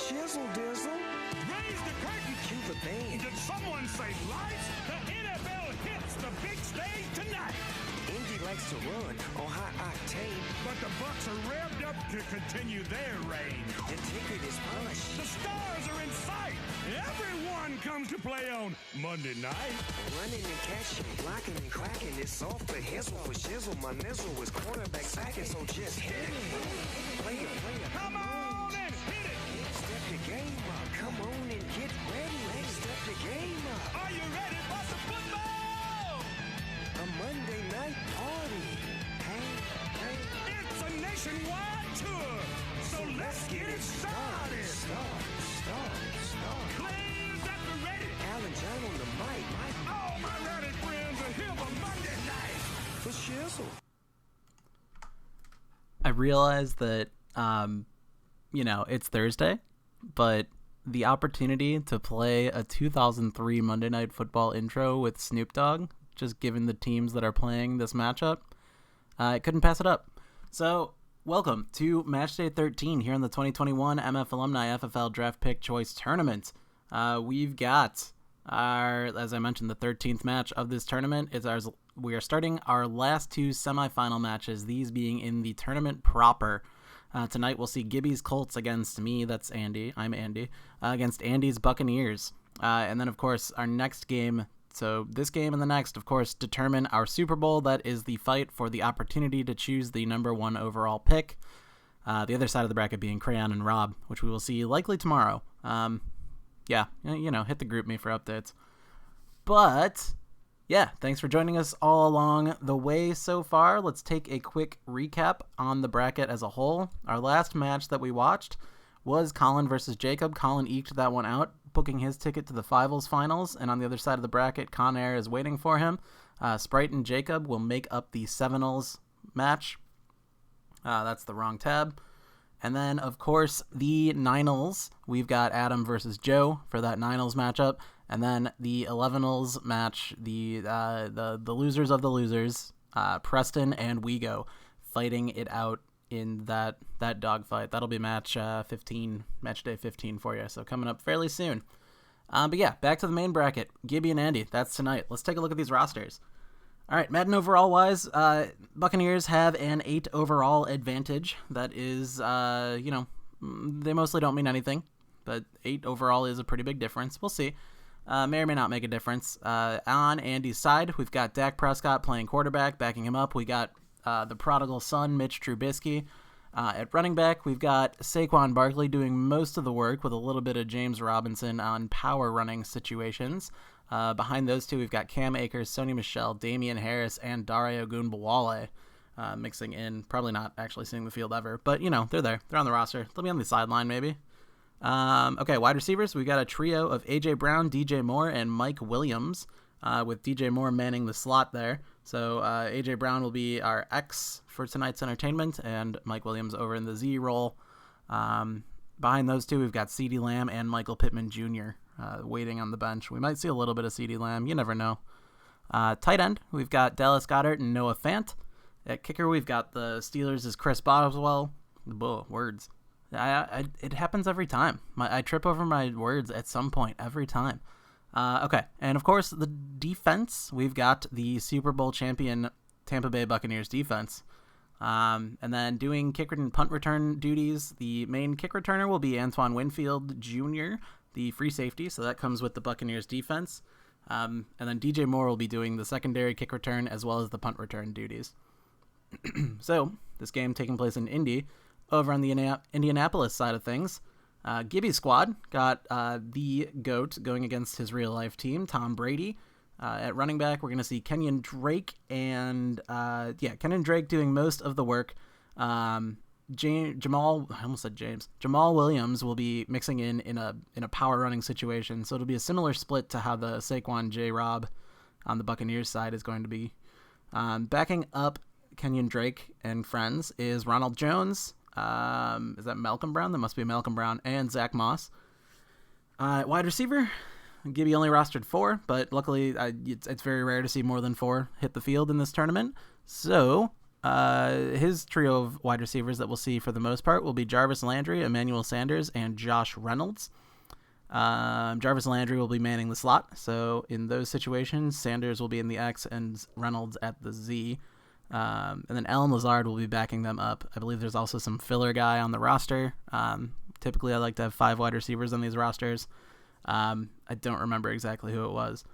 shizzle dizzle. Raise the curtain. Cue the band. Did someone say lights? The NFL hits the big stage tonight. Indy likes to run on high octane. But the Bucks are revved up to continue their reign. The ticket is polished. The stars are in sight. Everyone comes to play on Monday night. Running and catching, blocking and cracking. It's off the hizzle for shizzle. My nizzle is quarterback sacking, so just hit it. Player. Come on and hit it. Step your game up. Come on and get ready. Let's step your game up. Are you ready for some football? A Monday night party. Hey. It's a nationwide tour. So let's get it started. Start. Players at the ready. Alan John on the mic. All my ready friends are here for Monday night. For shizzle. I realize that, it's Thursday, but the opportunity to play a 2003 Monday Night Football intro with Snoop Dogg, just given the teams that are playing this matchup, I couldn't pass it up. So, welcome to Matchday 13 here in the 2021 MF Alumni FFL Draft Pick Choice Tournament. We've got as I mentioned, the 13th match of this tournament is ours. We are starting our last two semifinal matches, these being in the tournament proper. Tonight we'll see Gibby's Colts against me, that's Andy, I'm Andy, against Andy's Buccaneers. And then, of course, our next game, so this game and the next, of course, determine our Super Bowl. That is the fight for the opportunity to choose the number one overall pick. The other side of the bracket being Crayon and Rob, which we will see likely tomorrow. Hit the group me for updates. But, yeah, thanks for joining us all along the way so far. Let's take a quick recap on the bracket as a whole. Our last match that we watched was Colin versus Jacob. Colin eked that one out, booking his ticket to the Fivals Finals, and on the other side of the bracket, Conair is waiting for him. Sprite and Jacob will make up the Seminals match. That's the wrong tab. And then, of course, the Ninals. We've got Adam versus Joe for that Ninals matchup. And then the 11als match, the losers of the losers, Preston and Wego, fighting it out in that dogfight. That'll be match day 15 for you. So coming up fairly soon. But yeah, back to the main bracket. Gibby and Andy, that's tonight. Let's take a look at these rosters. All right, Madden overall-wise, Buccaneers have an 8 overall advantage. That is, they mostly don't mean anything, but 8 overall is a pretty big difference. We'll see. May or may not make a difference. On Andy's side, we've got Dak Prescott playing quarterback, backing him up. We got the prodigal son, Mitch Trubisky. At running back, we've got Saquon Barkley doing most of the work with a little bit of James Robinson on power running situations. Behind those two, we've got Cam Akers, Sony Michel, Damian Harris, and Dario Gunbowale mixing in. Probably not actually seeing the field ever, but, they're there. They're on the roster. They'll be on the sideline maybe. Okay, wide receivers, we've got a trio of A.J. Brown, D.J. Moore, and Mike Williams, with D.J. Moore manning the slot there. So A.J. Brown will be our X for tonight's entertainment, and Mike Williams over in the Z role. Behind those two, we've got CeeDee Lamb and Michael Pittman Jr. Waiting on the bench. We might see a little bit of CeeDee Lamb. You never know. Tight end, we've got Dallas Goedert and Noah Fant. At kicker, we've got the Steelers' Chris Boswell. Words. It happens every time. I trip over my words at some point every time. Okay, and of course, the defense, we've got the Super Bowl champion Tampa Bay Buccaneers defense. And then doing kick and punt return duties, the main kick returner will be Antoine Winfield Jr., the free safety, so that comes with the Buccaneers defense. And then DJ Moore will be doing the secondary kick return as well as the punt return duties. So, this game taking place in Indy. Over on the Indianapolis side of things, Gibby's squad got the GOAT going against his real-life team, Tom Brady. At running back, we're going to see Kenyon Drake Kenyon Drake doing most of the work. Jamal Williams will be mixing in a power running situation, so it'll be a similar split to how the Saquon J. Rob on the Buccaneers side is going to be. Backing up Kenyon Drake and friends is Ronald Jones. Is that Malcolm Brown? That must be Malcolm Brown, and Zach Moss. Wide receiver, Gibby only rostered 4, but luckily it's very rare to see more than 4 hit the field in this tournament. So His trio of wide receivers that we'll see for the most part will be Jarvis Landry, Emmanuel Sanders, and Josh Reynolds. Jarvis Landry will be manning the slot, so in those situations, Sanders will be in the X and Reynolds at the Z. And then Alan Lazard will be backing them up. I believe there's also some filler guy on the roster. Typically, I like to have 5 wide receivers on these rosters. I don't remember exactly who it was.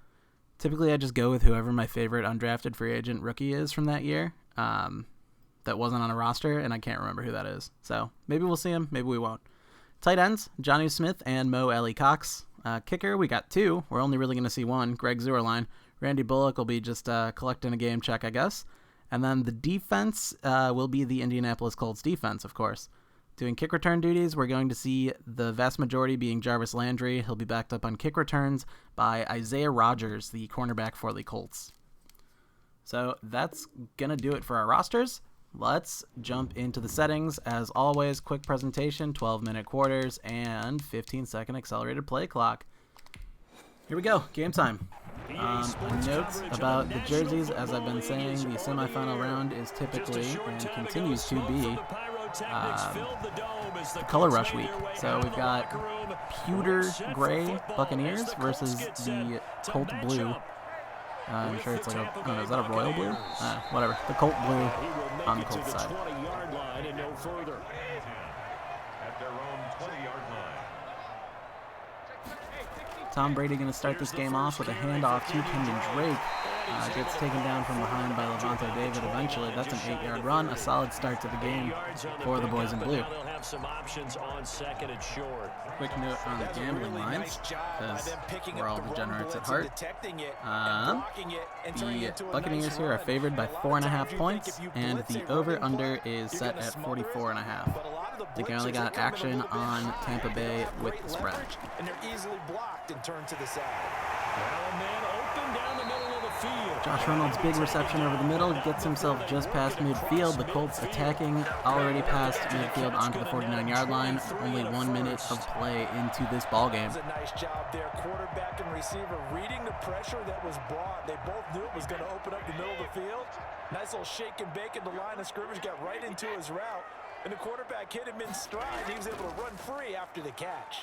Typically, I just go with whoever my favorite undrafted free agent rookie is from that year that wasn't on a roster, and I can't remember who that is. So maybe we'll see him, maybe we won't. Tight ends, Jonnu Smith and Mo Ellie Cox. Kicker, we got 2. We're only really going to see 1, Greg Zuerlein. Randy Bullock will be just collecting a game check, I guess. And then the defense will be the Indianapolis Colts defense, of course. Doing kick return duties, we're going to see the vast majority being Jarvis Landry. He'll be backed up on kick returns by Isaiah Rodgers, the cornerback for the Colts. So that's going to do it for our rosters. Let's jump into the settings. As always, quick presentation, 12-minute quarters, and 15-second accelerated play clock. Here we go, game time. Notes about the jerseys, as I've been saying, the semifinal round is typically and continues to be the Color Rush week. So we've got pewter gray Buccaneers versus the Colt blue. I'm sure it's like a, I don't know, is that a royal blue? Whatever. The Colt blue on the Colts side. Tom Brady going to start this game off with a handoff to Kenyon Drake. Gets taken down from behind by Levante David eventually. That's an 8-yard run. A solid start to the game for the boys in blue. Quick note on the gambling lines, because we're all degenerates at heart. The Buccaneers here are favored by 4.5 points, and the over-under is set at 44.5. They only got action on Tampa Bay with the spread. And they're easily blocked and turned to the side. Now a man open down the middle of the field. Josh Reynolds' big reception over the middle gets himself just past midfield. The Colts attacking already past midfield onto the 49-yard line. Only 1 minute of play into this ball game. A nice job there, quarterback and receiver reading the pressure that was brought. They both knew it was going to open up the middle of the field. Nice little shake and bake in the line of scrimmage, got right into his route. And the quarterback hit him in stride. He was able to run free after the catch.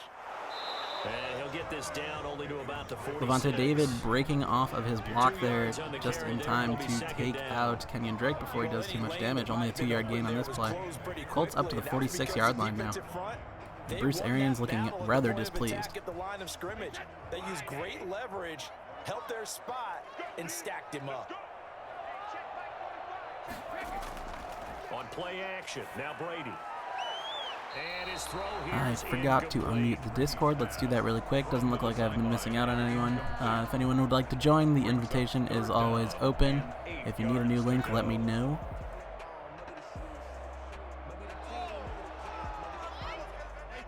And he'll get this down only to about the 46. Levante David breaking off of his block there just in time to take out Kenyon Drake before he does too much damage. Only a 2-yard gain on this play. Colts up to the 46-yard line now. Bruce Arians looking rather displeased. They used great leverage, held their spot, and stacked him up. On play action, now Brady. And his throw here I forgot to unmute the Discord. Let's do that really quick. Doesn't look like I've been missing out on anyone. If anyone would like to join, the invitation is always open. If you need a new link, let me know.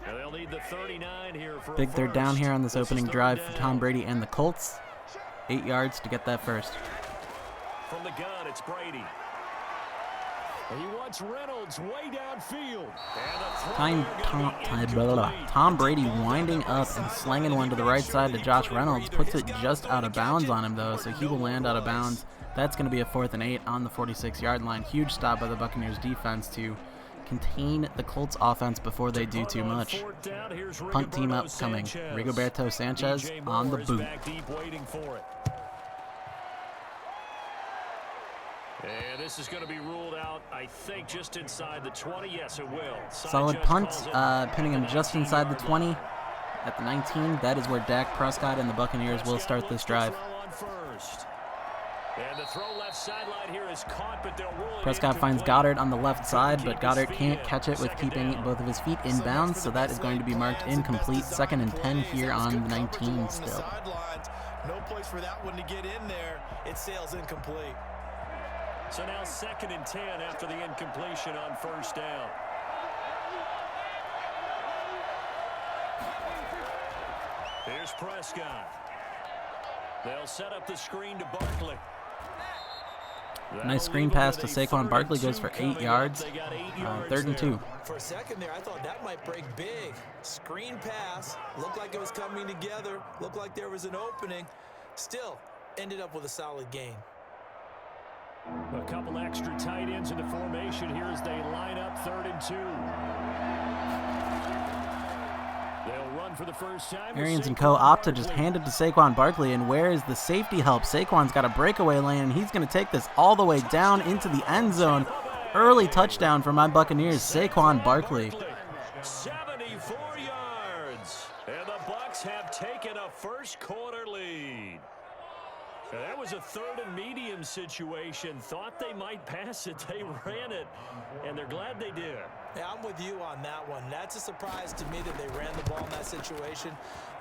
They'll need the 39 here for Big third down here on this opening drive for Tom Brady and the Colts. 8 yards to get that first. From the gun, it's Brady. He wants Reynolds way downfield. Tom Brady winding up and slinging one to the right side to Josh Reynolds. Puts it just out of bounds on him, though, so he will land out of bounds. That's going to be a 4th and 8 on the 46-yard line. Huge stop by the Buccaneers defense to contain the Colts offense before they do too much. Punt team upcoming. Rigoberto Sanchez on the boot. And this is going to be ruled out, I think, just inside the 20. Yes, it will. Solid punt, pinning him just inside the 20 at the 19. That is where Dak Prescott and the Buccaneers will start this drive. And the throw left sideline here is caught, but they'll roll it. Prescott finds Goddard on the left side, but Goddard can't catch it with keeping both of his feet in bounds, so that is going to be marked incomplete. 2nd and 10 here on the 19 still. No place for that one to get in there. It sails incomplete. So now 2nd and 10 after the incompletion on 1st down. Here's Prescott. They'll set up the screen to Barkley. Nice screen pass to Saquon Barkley, goes for 8 yards. 3rd and 2. For a second there, I thought that might break big. Screen pass, looked like it was coming together, looked like there was an opening. Still, ended up with a solid gain. A couple extra tight ends in the formation here as they line up 3rd and 2. They'll run for the first time. Arians and co. opt to just hand it to Saquon Barkley, and where is the safety help? Saquon's got a breakaway lane, and he's going to take this all the way down into the end zone. Early touchdown for my Buccaneers, Saquon Barkley. 74 yards, and the Bucs have taken a first quarter lead. Now, that was a 3rd and medium situation. Thought they might pass it. They ran it, and they're glad they did. Yeah, I'm with you on that one. That's a surprise to me that they ran the ball in that situation.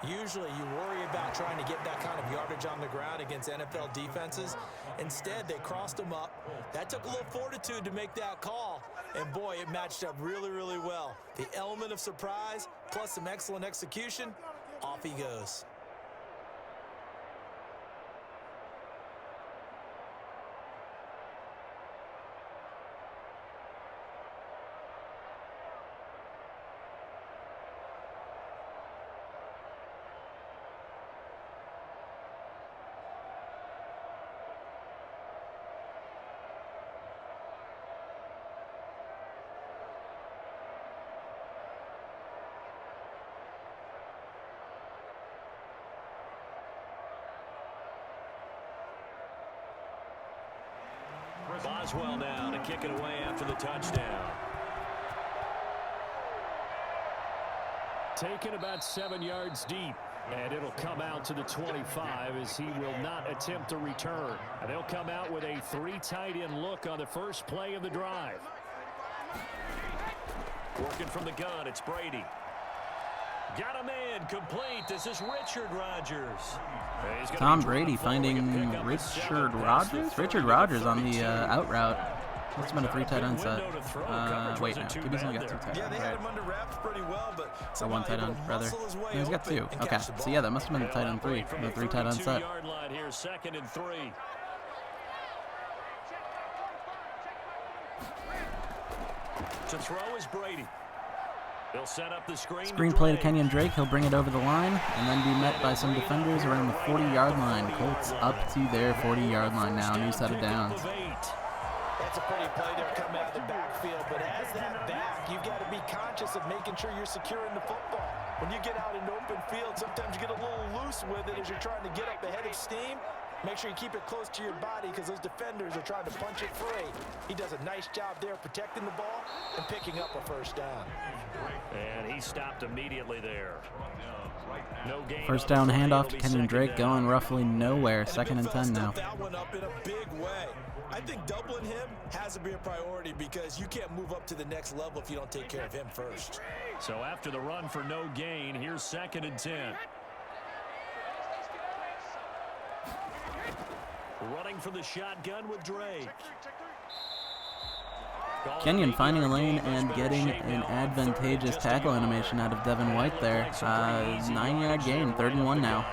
Usually you worry about trying to get that kind of yardage on the ground against NFL defenses. Instead, they crossed them up. That took a little fortitude to make that call, and boy, it matched up really, really well. The element of surprise plus some excellent execution, off he goes. Boswell now to kick it away after the touchdown. Taken about 7 yards deep, and it'll come out to the 25 as he will not attempt to return. And they'll come out with a 3 tight end look on the first play of the drive. Working from the gun, it's Brady. Got a man complete. This is Richard Rodgers. Tom Brady finding Richard Rodgers? Richard Rodgers on the out route. Must have been a 3 tight end set. Wait, no. Gibby's only got 2 tight ends. Yeah, they had him under wraps pretty well, but or 1 tight end, rather. Yeah, he's got 2. Okay, so yeah, that must have been the tight end 3. The 3 tight end set. Here, 2nd and 3. To throw is Brady. They'll set up the screen play to Kenyon Drake. He'll bring it over the line and then be met by some defenders around the 40-yard line. Colts up to their 40-yard line now. New set of downs. That's a pretty play there coming out of the backfield, but as that back, you've got to be conscious of making sure you're securing the football. When you get out in open field, sometimes you get a little loose with it as you're trying to get up ahead of steam. Make sure you keep it close to your body because those defenders are trying to punch it free. He does a nice job there protecting the ball and picking up a first down. And he stopped immediately there. No gain. First down handoff to Kenyon Drake going roughly nowhere. 2nd and 10 now. That one up in a big way. I think doubling him has to be a priority because you can't move up to the next level if you don't take care of him first. So after the run for no gain, here's 2nd and 10. Running from the shotgun with Drake. Kenyon finding a lane and getting an advantageous tackle animation out of Devin White there. 9-yard gain, 3rd and 1 now.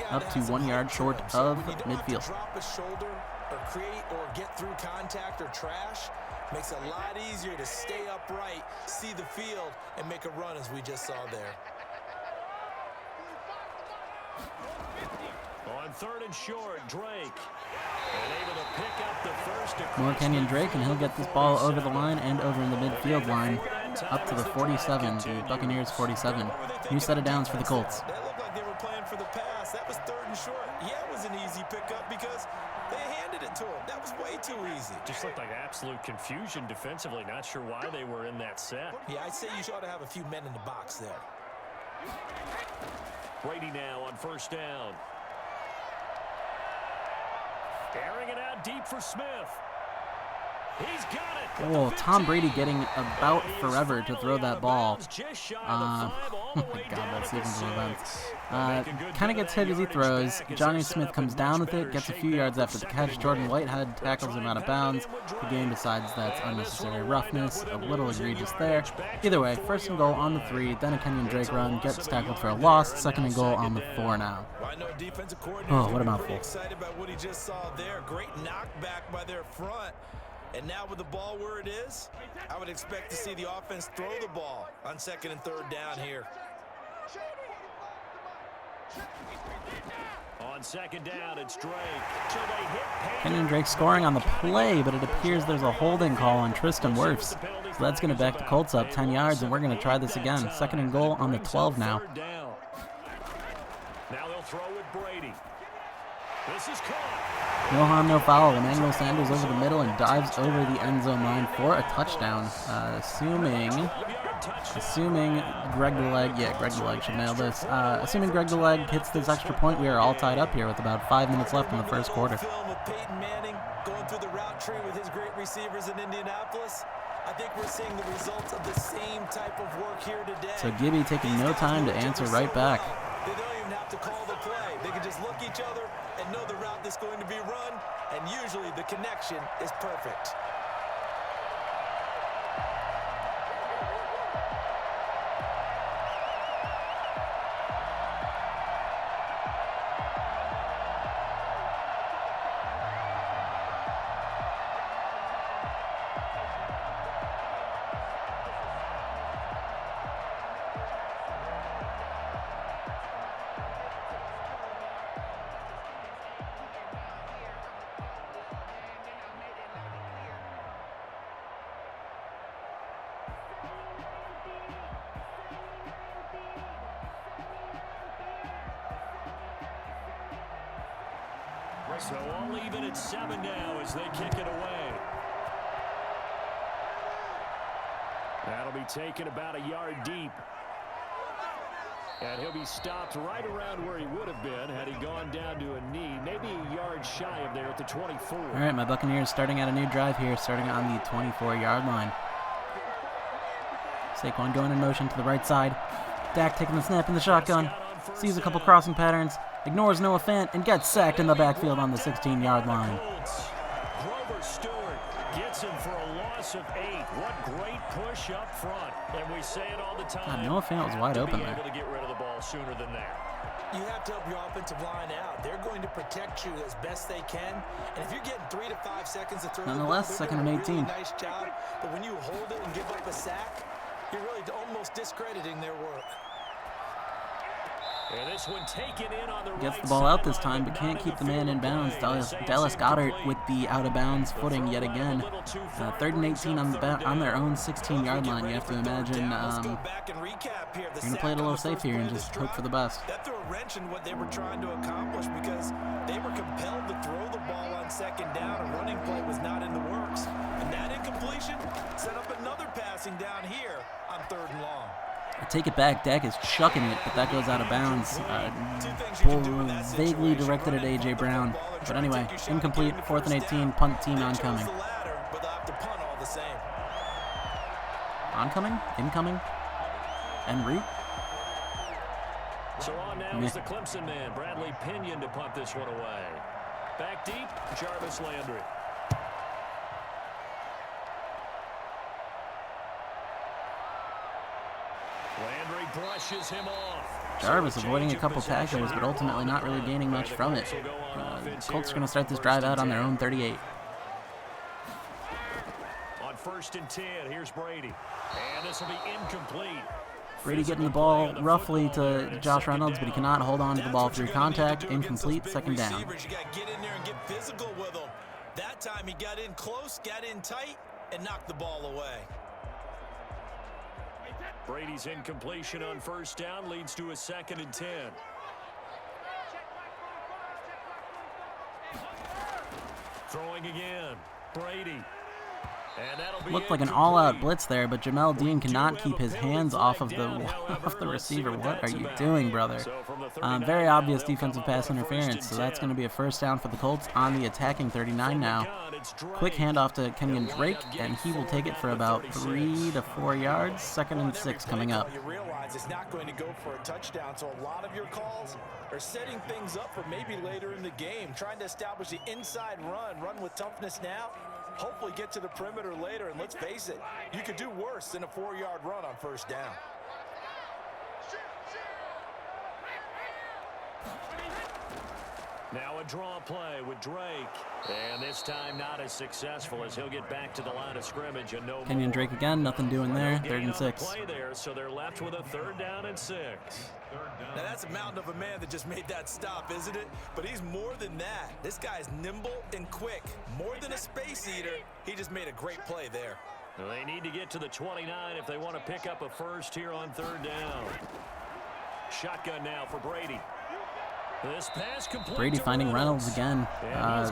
Up to 1 yard short of midfield. Drop a shoulder or create or get through contact or trash. Makes it a lot easier to stay upright, see the field, and make a run as we just saw there. On 3rd and short, Drake. And able to pick up the first. More Kenyon Drake, and he'll get this ball over the line and over in the midfield line. Up to the 47, the Buccaneers 47. New set of downs for the Colts. That looked like they were playing for the pass. That was 3rd and short. Yeah, it was an easy pickup because they handed it to him. That was way too easy. Just looked like absolute confusion defensively. Not sure why they were in that set. Yeah, I'd say you ought to have a few men in the box there. Brady now on 1st down. Airing it out deep for Smith. He's got it. Oh, Tom Brady getting about forever to throw that ball. Oh my God, that sequence of events. Kind of gets hit as he throws. Johnny Smith comes down with it, gets a few yards after the catch. Jordan Whitehead tackles him out of bounds. The game decides that's unnecessary roughness, a little egregious there. Either way, 1st and goal on the 3, then a Kenyon Drake run, gets tackled for a loss. 2nd and goal on the 4 now. Oh, what a mouthful. Excited about what he just saw there. Great knockback by their front. And now with the ball where it is, I would expect to see the offense throw the ball on 2nd and 3rd down here. On second down, it's Drake. So they hit Kenyon Drake scoring on the play, but it appears there's a holding call on Tristan Wirfs. So that's going to back the Colts up 10 yards, and we're going to try this again. Second and goal on the 12 now. Now they'll throw with Brady. This is caught. No harm, no foul. Emmanuel Sanders over the middle and dives over the end zone line for a touchdown. Assuming Greg the Leg, Greg the Leg should nail this. Assuming Greg the Leg hits this extra point, we are all tied up here with about 5 minutes left in the first quarter. With Peyton Manning going through the route tree with his great receivers in Indianapolis. I think we're seeing the results of the same type of work here today. So Gibby taking no time to answer right back. They don't even have to call the play. They can just look each other and know the route that's going to be run, and usually the connection is perfect. So all even at 7 now as they kick it away. That'll be taken about a yard deep. And he'll be stopped right around where he would have been had he gone down to a knee, maybe a yard shy of there at the 24. All right, my Buccaneers starting out a new drive here, starting on the 24-yard line. Saquon going in motion to the right side. Dak taking the snap in the shotgun. Sees a couple crossing patterns. Ignores Noah Fant and gets sacked in the backfield on the 16-yard line. Grover Stewart gets him for a loss of 8. What great push up front. And we say it all the time. God, Noah Fant was wide open there. Able to get rid of the ball sooner than that. You have to help your offensive line out. They're going to protect you as best they can. And if you're getting 3 to 5 seconds to throw nonetheless, the ball, second and 18. really nice job. But when you hold it and give up a sack, you're really almost discrediting their work. And this one taken in on the Gets right the ball out side, this time, but can't keep the man in bounds. Dallas Goedert with the out-of-bounds footing yet again. 3rd and 18 on their own 16-yard line. You have to imagine you're going to play it a little safe here and just hope for the best. That threw a wrench in what they were trying to accomplish because they were compelled to throw the ball on second down. A running play was not in the works. And that incompletion set up another passing down here on 3rd and long. I take it back. Dak is chucking it, but that goes out of bounds. Vaguely directed at A.J. Brown. But anyway, incomplete. 4th and 18. Punt team oncoming. Oncoming? Incoming? En route? So on now is the Clemson man, Bradley Pinion, to punt this one away. Back deep, Jarvis Landry. Landry brushes him off. Jarvis avoiding a couple tacklers, but ultimately not really gaining much from it. Colts are going to start this drive out on their own 38. On 1st and 10, here's Brady. And this will be incomplete. Brady getting the ball roughly to Josh Reynolds, but he cannot hold on to the ball through contact. Incomplete, 2nd down. You got to get in there and get physical with him. That time he got in close, got in tight, and knocked the ball away. Brady's incompletion on 1st down leads to a 2nd and 10. Throwing again, Brady. And that'll be Looked like an all-out blitz there, but Jamel Dean cannot keep his hands off of the receiver. What are you doing, brother? Very obvious defensive pass interference, so that's going to be a 1st down for the Colts on the attacking 39 now. Quick handoff to Kenyon Drake, and he will take it for about 3 to 4 yards. 2nd and 6 coming up. You realize it's not going to go for a touchdown, so a lot of your calls are setting things up for maybe later in the game, trying to establish the inside run with toughness now, hopefully get to the perimeter later, and let's face it, you could do worse than a 4-yard run on 1st down. Now a draw play with Drake. And this time not as successful as he'll get back to the line of scrimmage and no Kenyon more. Drake again, nothing doing there. No 3rd gain and on 6. the play there, so they're left with a 3rd down and 6. Now that's a mountain of a man that just made that stop, isn't it? But he's more than that. This guy's nimble and quick. More than a space eater, he just made a great play there. Well, they need to get to the 29 if they want to pick up a first here on 3rd down. Shotgun now for Brady. This pass complete. Brady finding Reynolds again.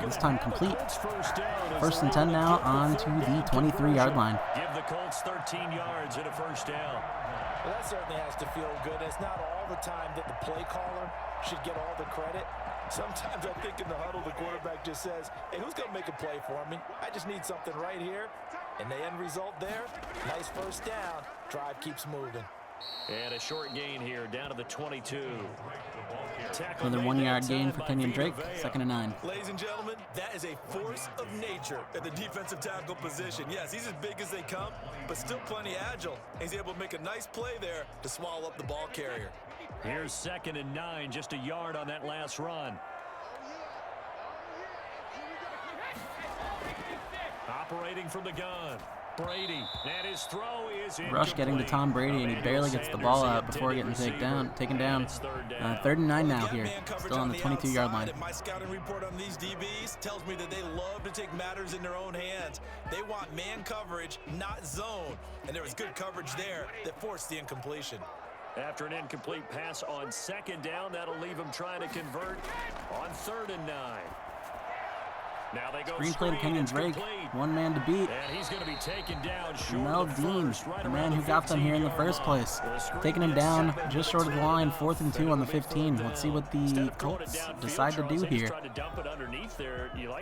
This time complete. 1st and 10 now on to the 23-yard line. Give the Colts 13 yards and a 1st down. Well, that certainly has to feel good. It's not all the time that the play caller should get all the credit. Sometimes I think in the huddle, the quarterback just says, hey, who's going to make a play for me? I just need something right here. And the end result there, nice 1st down. Drive keeps moving. And a short gain here, down to the 22. Another 1-yard gain for Kenyon Drake, 2nd and 9. Ladies and gentlemen, that is a force of nature at the defensive tackle position. Yes, he's as big as they come, but still plenty agile. He's able to make a nice play there to swallow up the ball carrier. Here's 2nd and 9, just a yard on that last run. Operating from the gun. Brady, and his throw is incomplete. Rush getting to Tom Brady, and he barely gets the ball out before getting taken down. 3rd and 9 now here, still on the 22-yard line. My scouting report on these DBs tells me that they love to take matters in their own hands. They want man coverage, not zone. And there was good coverage there that forced the incompletion. After an incomplete pass on 2nd down, that'll leave him trying to convert on 3rd and 9. Now they go Screenplay to Kenyon Drake, one man to beat. And he's going to be taken down short Mel of the Dean, first, right the man who got them here in the first place. Taking him him down just short of the line, 4th and 2 on the 15. Let's see what the Colts decide to do here.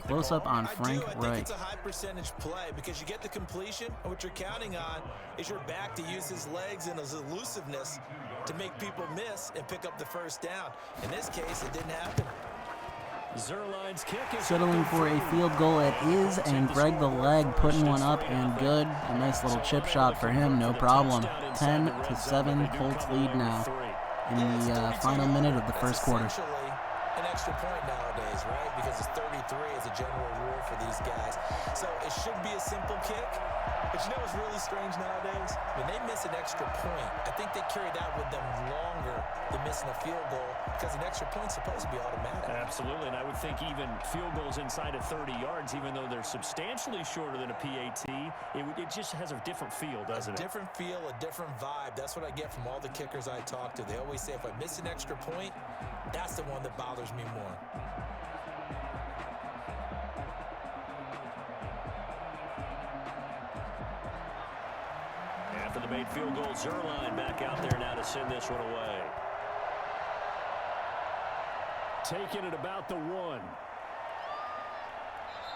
Close up on Frank I think Reich. it's a high percentage play because you get the completion, and what you're counting on is your back to use his legs and his elusiveness to make people miss and pick up the 1st down. In this case, it didn't happen. Zerline's kick is Settling for a field goal it is, and Greg the leg putting one up and good. A nice little chip shot for him, no problem. 10-7, Colts lead now in the final minute of the first quarter. Essentially an extra point nowadays, right? Because it's 33 as a general rule for these guys. So it should be a simple kick. But you know what's really strange nowadays? When they miss an extra point, I think they carry that with them longer than missing a field goal because an extra point's supposed to be automatic. Absolutely, and I would think even field goals inside of 30 yards, even though they're substantially shorter than a PAT, it just has a different feel, doesn't it? A different feel, a different vibe. That's what I get from all the kickers I talk to. They always say if I miss an extra point, that's the one that bothers me more. After the made field goal, Zerline back out there now to send this one away. Taking it about the 1.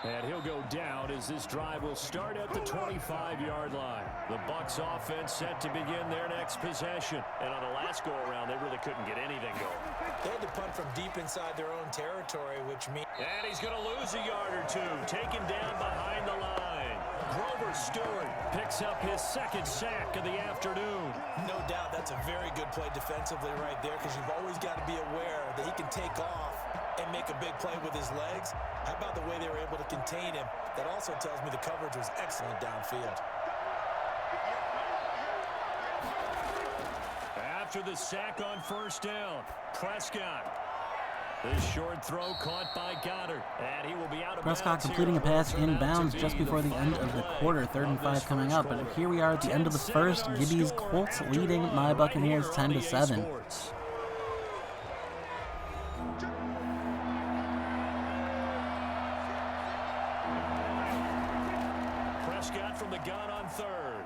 And he'll go down as this drive will start at the 25-yard line. The Bucs offense set to begin their next possession. And on the last go-around, they really couldn't get anything going. They had to punt from deep inside their own territory, which means... And he's going to lose a yard or two. Taken down behind the line. Grover Stewart picks up his 2nd sack of the afternoon. No doubt that's a very good play defensively right there because you've always got to be aware that he can take off and make a big play with his legs. How about the way they were able to contain him? That also tells me the coverage was excellent downfield. After the sack on 1st down, Prescott. This short throw caught by Goddard, and he will be out of Prescott bounds completing a here. pass inbounds just before the end of the quarter. 3rd and 5 coming up, but here we are at the end of the first. Gibby's Colts leading my Buccaneers 10-7. Prescott from the gun on 3rd.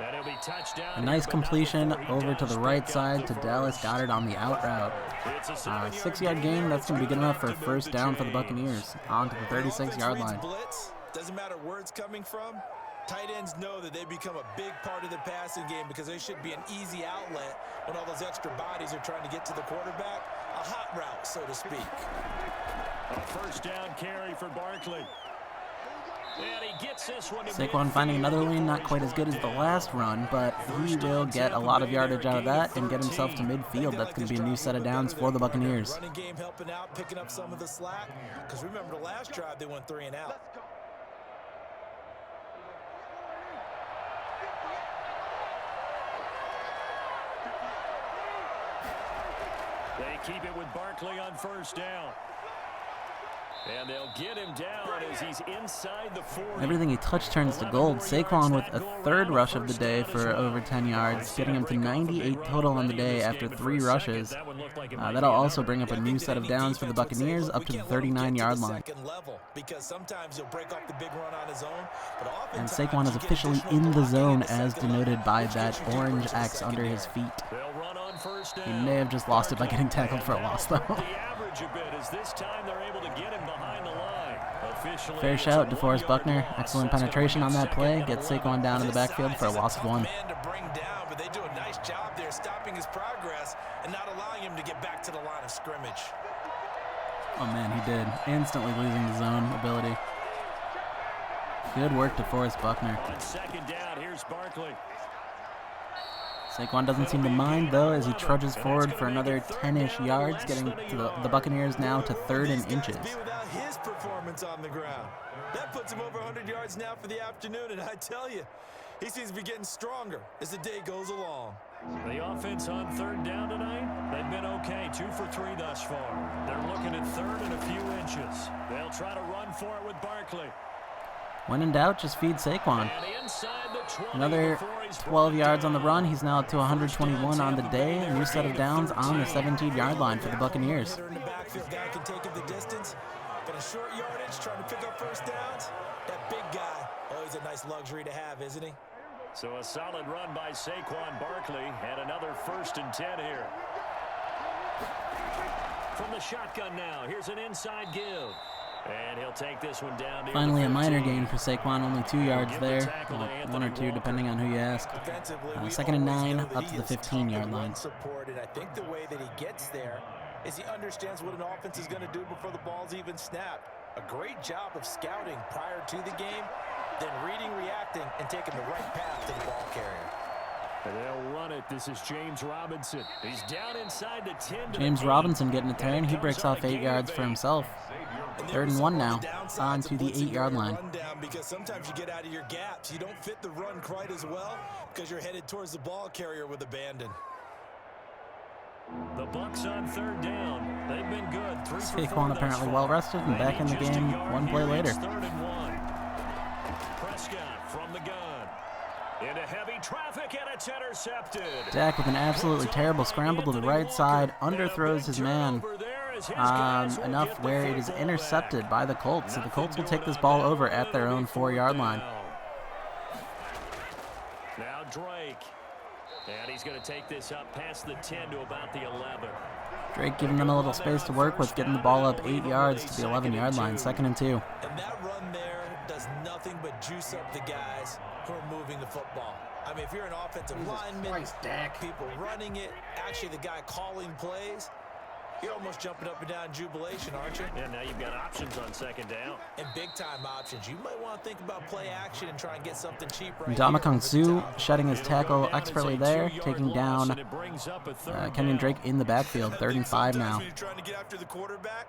And he'll be touchdown. A nice completion over to the right side to Dallas Goedert on the out route. 6-yard gain, that's going to be good enough for a 1st down for the Buccaneers. On to the 36-yard line. Blitz, doesn't matter where it's coming from. Tight ends know that they become a big part of the passing game because they should be an easy outlet when all those extra bodies are trying to get to the quarterback. A hot route, so to speak. A 1st down carry for Barkley. And he gets this one to Saquon finding another lane, not quite as good as the last run, but he will get a lot of yardage out of that and get himself to midfield. That's going to be a new set of downs for the Buccaneers. Running game helping out, picking up some of the slack. Because remember the last drive they went 3 and out. They keep it with Barkley on first down. And they'll get him down as he's inside the 40. Everything he touched turns to gold. Saquon with a third rush of the day for over 10 yards, getting him to 98 total on the day after 3 rushes. That'll also bring up a new set of downs for the Buccaneers up to the 39-yard line. And Saquon is officially in the zone as denoted by that orange X under his feet. He may have just lost it by getting tackled for a loss, though. Fair shout, DeForest Buckner. Excellent penetration on that play. Gets Saquon down in the backfield for a loss of 1. But they do a nice job there stopping his progress and not allowing him to get back to the line of scrimmage. Oh man, he did. Instantly losing the zone ability. Good work, DeForest Buckner. On second down, here's Barkley. Saquon doesn't seem to mind, though, as he trudges forward for another 10-ish yards, getting to the Buccaneers now to 3rd and inches. Without his performance on the ground. That puts him over 100 yards now for the afternoon, and I tell you, he seems to be getting stronger as the day goes along. The offense on 3rd down tonight, they've been okay, 2 for 3 thus far. They're looking at 3rd and a few inches. They'll try to run for it with Barkley. When in doubt, just feed Saquon. Another 12 yards on the run. He's now up to 121 on the day. A new set of downs on the 17-yard line for the Buccaneers. Short yardage, trying to pick up first downs. That big guy, always a nice luxury to have, isn't he? So a solid run by Saquon Barkley, and another 1st and 10 here. From the shotgun now, here's an inside give. And he'll take this one down. Finally a minor gain for Saquon, only 2 yards there. Well, 1 or 2 depending on who you ask. 2nd and 9, up to the 15-yard line. And I think the way that he gets there is he understands what an offense is going to do before the ball's even snapped. A great job of scouting prior to the game, then reading, reacting, and taking the right path to the ball carrier. And they'll run it. This is James Robinson. He's down inside the 10. James Robinson getting a turn. He breaks off 8 yards for himself. 3rd and 1 now, on to the 8-yard line. Because sometimes you get out of your gaps. You don't fit the run quite as well because you're headed towards the ball carrier with abandon. The Bucs on 3rd down. They've been good. 3 for 4 Saquon apparently well rested and back in the game 1 play later. 3rd and 1. Prescott from the gun. Into heavy traffic, and it's intercepted. Dak with an absolutely terrible scramble to the right side, underthrows his man enough where it is intercepted by the Colts. So the Colts will take this ball over at their own 4-yard line. Now Drake. And he's going to take this up past the 10 to about the 11. Drake giving them a little space to work with, getting the ball up 8 yards to the 11-yard line, 2nd and 2. And that run there does nothing but juice up the guys who are moving the football. I mean, if you're an offensive lineman, people running it, actually the guy calling plays, you're almost jumping up and down in jubilation, aren't you? And now you've got options on 2nd down. And big-time options. You might want to think about play action and try and get something cheap right Ndamukong Suh shedding his tackle expertly there, taking down Kenyon Drake in the backfield, 3rd and 5 now. When you're trying to get after the quarterback,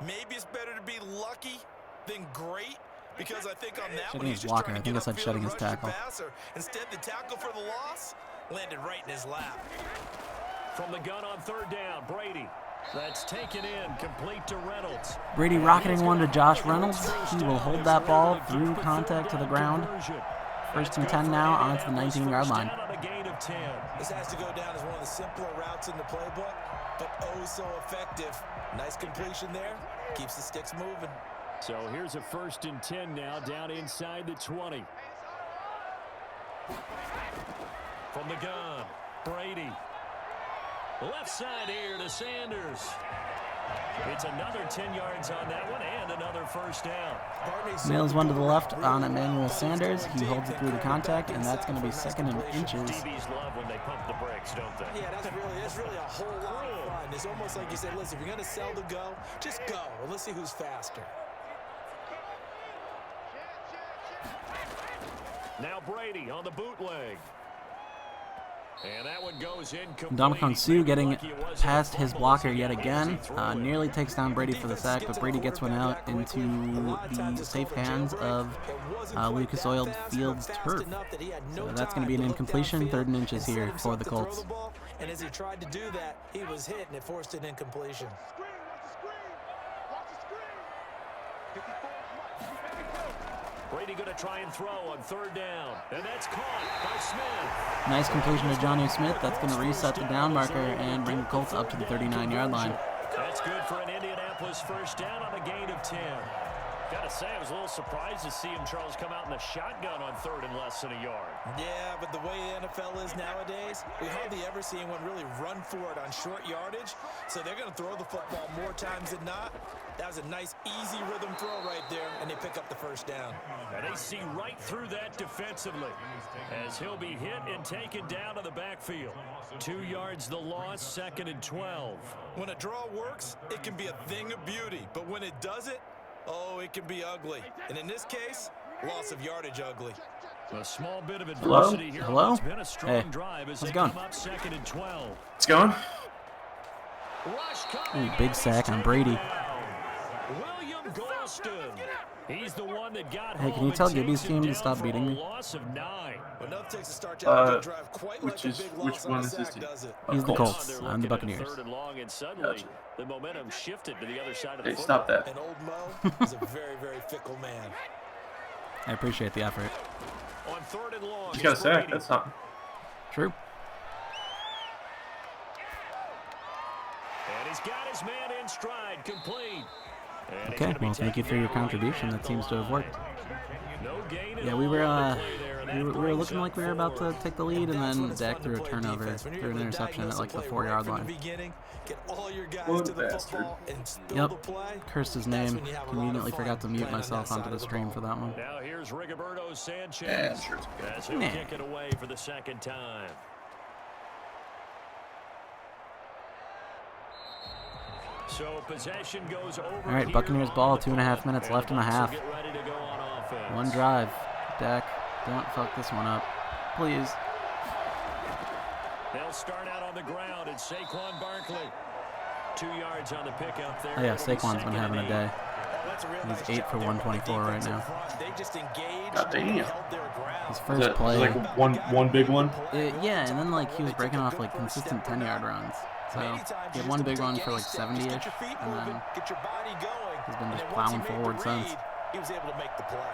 maybe it's better to be lucky than great. Because I think on that one, he's just trying to get upfield shedding his tackle. Instead, the tackle for the loss landed right in his lap. From the gun on 3rd down, Brady. That's taken in, complete to Reynolds. Brady rocketing one to Josh Reynolds. He will hold that ball through contact to the ground. 1st and 10 now, on to the 19-yard line. This has to go down as one of the simpler routes in the playbook, but oh so effective. Nice completion there, keeps the sticks moving. So here's a 1st and 10 now, down inside the 20. From the gun, Brady. Left side here to Sanders. It's another 10 yards on that one and another 1st down. Nails one to the left on Emmanuel Sanders. He holds it through the contact, and that's going to be 2nd and inches. DBs love when they pump the brakes, don't they? Yeah, that's really a whole lot of fun. It's almost like you say, listen, if you're going to sell the go, just go. Well, let's see who's faster. Now Brady on the bootleg. And that one goes incomplete. Ndamukong Suh getting past his blocker yet again. Nearly takes down Brady for the sack, but Brady gets one out into the safe hands of Lucas Oil Field's turf. So that's going to be an incompletion. 3rd and inches here for the Colts. And as he tried to do that, he was hit, and it forced an incompletion. Brady going to try and throw on 3rd down. And that's caught by Smith. Nice completion to Jonnu Smith. That's going to reset the down marker and bring the Colts up to the 39-yard line. That's good for an Indianapolis 1st down on a gain of 10. Gotta say, I was a little surprised to see him, Charles, come out in the shotgun on 3rd and less than a yard. Yeah, but the way the NFL is nowadays, we hardly ever see anyone really run for it on short yardage. So they're going to throw the football more times than not. That was a nice, easy rhythm throw right there, and they pick up the 1st down. And they see right through that defensively as he'll be hit and taken down to the backfield. 2 yards the loss, 2nd and 12. When a draw works, it can be a thing of beauty. But when it doesn't, oh, it can be ugly. And in this case, loss of yardage ugly. A small bit of adversity here. Hello? It's been a strong drive as how's they it going? come up 2nd and 12. It's going. Ooh, big sack on Brady. William Golston. He's the one that got Hey, can you tell Gibby's team to stop for beating a me? loss of 9. Which one is this team? He's the Colts. Colts. I'm the Buccaneers. 3rd and long, and suddenly Gotcha. the momentum shifted to the other side of the Hey, football. stop that. And old Mo is a very, very fickle man. I appreciate the effort. On 3rd and long, He's got a it's sack. Brady. That's something. True. And he's got his man in stride, complete. And he's Okay, gonna be well, thank you taken for your down contribution. at That the seems to have line. worked. No gain at Yeah, all we were on the play there, and that we were brings looking up like we were about to 4th. take the lead, and That's then what it's Dak fun threw to a play turnover, defense. When you're threw an able to interception at diagnose like a the play 4-yard right from line. the beginning, get all your guys What to a the bastard. football and spill Yep. the play. Cursed his That's name. when you have a lot of Conveniently fun forgot to mute playing on myself that onto side the of the stream ball. for that one. Now here's Rigoberto Sanchez. Yeah, I'm sure it's okay. As he'll Nah. kick it away for the 2nd time. So possession goes over. All right, Buccaneers ball, 2.5 minutes left in the half. Get ready to go on offense. One drive. Dak, don't fuck this one up. Please. They'll start out on the ground, and Saquon Barkley. 2 yards on the pickup there. Oh yeah, It'll be Saquon's been 2nd having and a day. 8. That's a real He's nice 8 job for there by the 124 right defensive now. front. They just engaged God damn. and held their ground. His Is first that play. like one big one? Yeah, and then like he was breaking off like consistent 10-yard runs. So he had one big run for like 70-ish, and then get your body going. he's been And just then once plowing he made the forward since. read, he was able to make the play.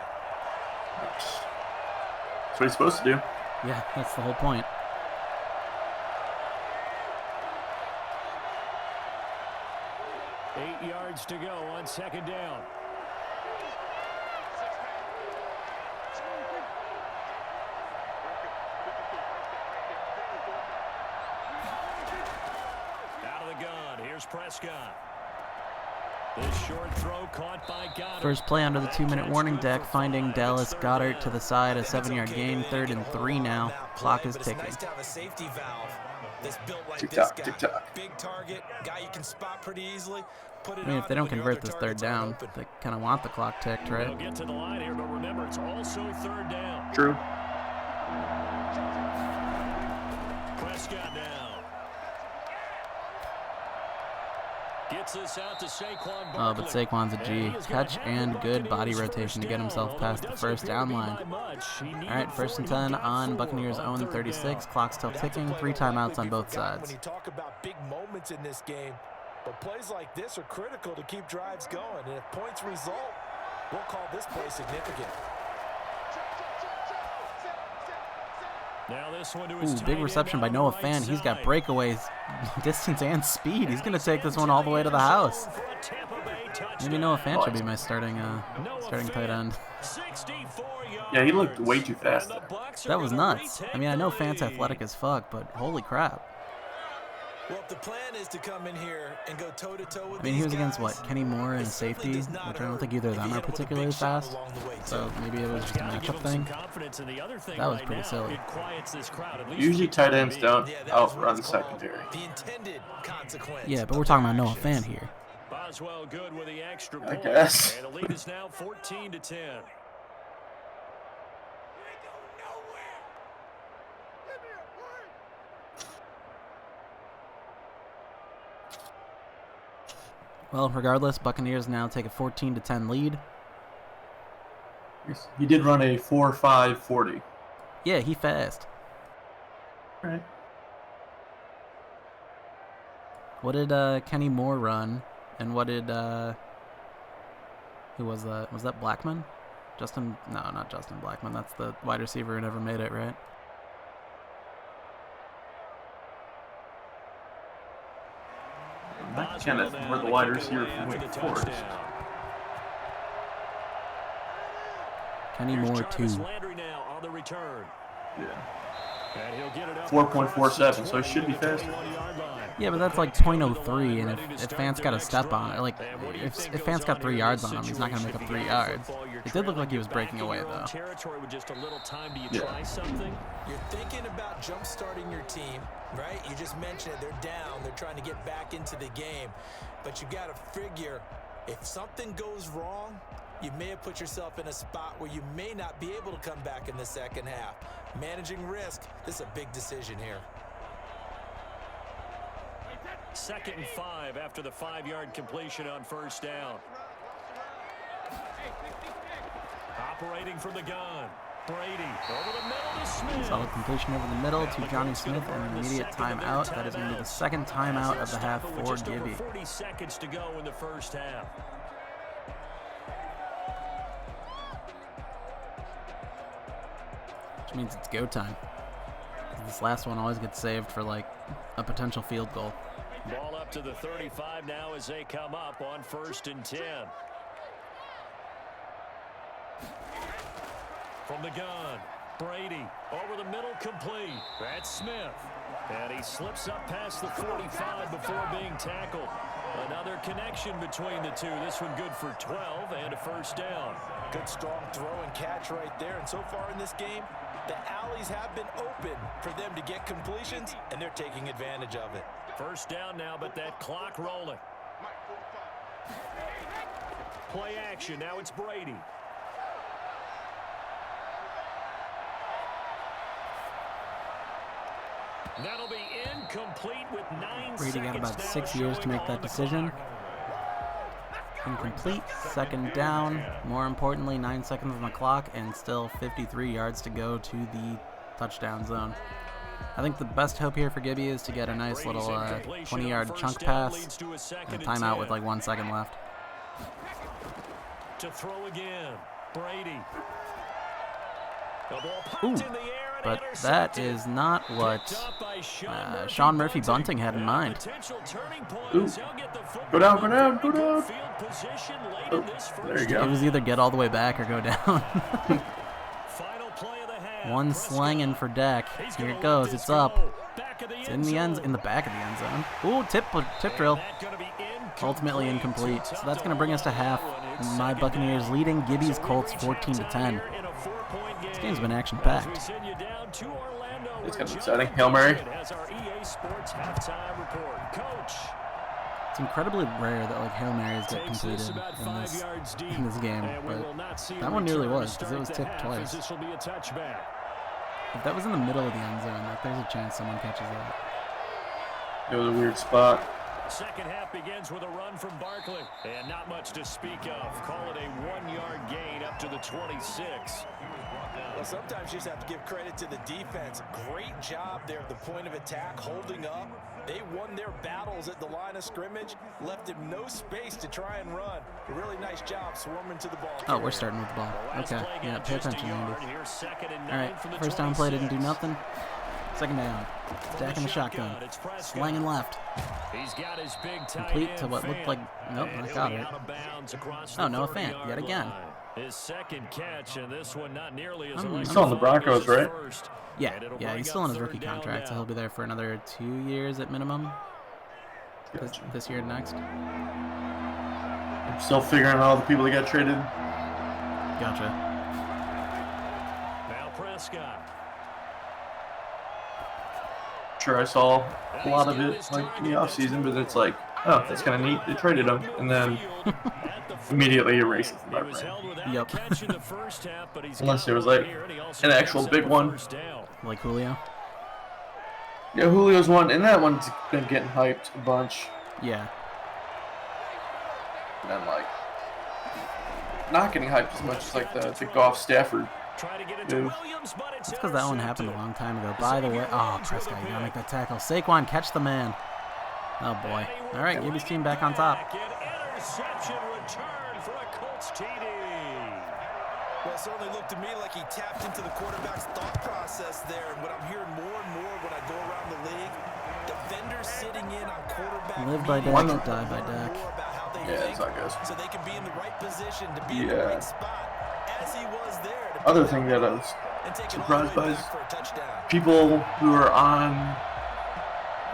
That's what he's supposed to do. Yeah, that's the whole point. Eight yards to go on 2nd down. Out of the gun. Here's Prescott. This short throw caught by Goddard. First play under the 2-minute warning. Dak finding Dallas Goedert to the side, a 7-yard gain, 3rd and 3 now. Clock is ticking. Nice to have a safety valve that's built like Tick-tock, this guy. tick-tock. Big target, guy you can spot pretty easily. Put it I mean, if on they don't when your convert other this 3rd targets aren't down, open. they kind of want the clock ticked, right? They'll get to the line here, but remember, it's also 3rd down. True. Prescott now. Gets this out to Saquon Barkley. Oh, but Saquon's a G. And he is gonna Catch have and the good body Buccaneers rotation to first get himself down, past the although it first doesn't down appear to line. be by much. He needed All right, 1st and 10 on Buccaneers own 36. Clock still ticking. 3 timeouts on both sides. When you talk about big moments in this game, but plays like this are critical to keep drives going. And if points result, we'll call this play significant. Now this one to his Ooh, tight big end reception by on the Noah right Fant. He's got side. breakaways, distance, and speed. He's going to take this one all the way to the house. For a Tampa Bay touchdown. Maybe Noah Fant should be my starting Noah tight end. Fant, 64 yards. Yeah, he looked way too fast And the there. Bucs are That was gonna nuts. retake I mean, I know the Fant's lead. athletic as fuck, but holy crap. Well, if the plan is to come in here and go toe-to-toe with I mean, he these was against, guys, what, Kenny Moore and it a certainly safety, does not which I don't hurt think either of if them you are hit him with a particularly big shot fast. along the way, So too. maybe it was just a Gotta give matchup him some thing. confidence, and the other thing That was right pretty now, silly. it quiets this crowd, at least Usually for the tight time ends being. don't Yeah, that was what outrun it's the called, secondary. the intended consequence. Yeah, but of we're talking their about Noah actions. Fant here. Boswell good with the extra I point. guess. And the lead is now 14-10. Well, regardless, Buccaneers now take a 14-10 lead. He did run a 4.5 40. Yeah, he fast. All right. What did Kenny Moore run? And what did who was that? Was that Blackman? Justin? No, not Justin Blackman. That's the wide receiver who never made it, right? Not Kenneth, we're the wide receiver from Wake Forest. Kenny Moore, 2. Yeah. 4.47, so he should be faster. Yeah, but that's like .03, and if Fant's got a step on it, like, if Fant's got 3 yards on him, he's not going to make up 3 yards. It did look like he was breaking away, though. Yeah. You're thinking about jump-starting your team, right? You just mentioned it. They're down. They're trying to get back into the game. But you got to figure, if something goes wrong, you may have put yourself in a spot where you may not be able to come back in the second half. Managing risk, this is a big decision here. 2nd and 5 after the 5-yard completion on first down. Operating from the gun. Brady over the middle to Smith. Solid completion over the middle to Johnny Smith and an immediate timeout. That is going to be the 2nd timeout of the half for Gibby. 40 seconds to go in the first half. Which means it's go time. This last one always gets saved for like a potential field goal. Ball up to the 35 now as they come up on 1st and 10. From the gun, Brady over the middle, complete. That's Smith. And he slips up past the 45 before being tackled. Another connection between the two. This one good for 12 and a first down. Good strong throw and catch right there. And so far in this game, the alleys have been open for them to get completions, and they're taking advantage of it. First down now, but that clock rolling. Play action. Now it's Brady. That'll be incomplete with 9 Brady seconds got about now 6 years to showing make on that the decision. clock. Incomplete. 2nd down. More importantly, 9 seconds on the clock and still 53 yards to go to the touchdown zone. I think the best hope here for Gibby is to get a nice little 20-yard chunk pass and a timeout with like 1 second left. To throw again, Brady. The ball popped Ooh, in the air and but that intercepted. is not what Picked up by Sean Murphy Bunting had in mind. Potential turning point Ooh. as he'll get the football Go down, go down, go in good down. field position late Oh, in this there you first go. It was either get all the way back or go down. Final play of the half. One Prescott. slanging for Dak. He's Here gonna it goes. let this It's up. go. Back of the It's in the back of the end zone. Ooh, tip drill. And that gonna be Ultimately incomplete. Too So tough that's going to to bring us to hold half. that one. It's My second Buccaneers down. leading Gibby's So we Colts reach 14-10. halftime here in a 4-point game. This game's been action As packed. we send you down to Orlando, It's where kind of John exciting. Hail Mary. Has our EA Sports halftime report. Coach. It's incredibly rare that like Hail Marys get Takes this completed about 5 yards deep. in this game, And we will but not see a that one nearly return to was because it was start the tipped half, as twice. This will be a touchback. If that was in the middle of the end zone, like there's a chance someone catches that. It was a weird spot. Second half begins with a run from Barkley. And not much to speak of. Call it a 1-yard gain up to the 26. Well, sometimes you just have to give credit to the defense. Great job there at the point of attack, holding up. They won their battles at the line of scrimmage, left him no space to try and run. A really nice job swarming to the ball. Oh, we're starting with the ball. The last Okay, play yeah, got pay just a attention, yard. Andy. Here's 2nd and 9 All right, from the first down play didn't do 26. nothing. 2nd down. Dak in the shotgun. It's Prescott. Slanging left. He's got his big tight Complete end to what looked Fant. like... Nope, And I he'll got be it. out of bounds across Oh, the Noah Fant, 30-yard yet again. line. His second catch, and this one not nearly as He's still on the Broncos, electrifying as his right? first. Yeah, And it'll yeah, bring he's still on up his rookie 3rd down contract, so now. he'll be there for another 2 years at minimum. Gotcha. This year and next. I'm still figuring out all the people that got traded. Gotcha. Now Prescott. Sure, I saw a lot of it like in the offseason, but it's like, oh, that's kind of neat. They traded him, and then immediately erase it from my He was brain. held without Yep. a catch in the first half, but he's Unless got it was one like here, and he also an picks actual up big the one. first down. Like Julio? Yeah, Julio's one, and that one's been getting hyped a bunch. Yeah. and like not getting hyped as much as like the Goff Stafford move. That's because that one happened a long time ago. By the way, oh, Prescott, you gotta make that tackle. Saquon, catch the man. Oh boy. All right, Gibby's team back on top. Interception return for a Colts TD. Well, it certainly looked to me like he tapped into the quarterback's thought process there. And what I'm hearing more and more when I go around the league, defenders sitting in on quarterback. Live by Dak, die by Dak. Yeah, that's how it goes. So they can be in the right position to be in the right spot as he was there. Other thing that I was surprised by is people who are on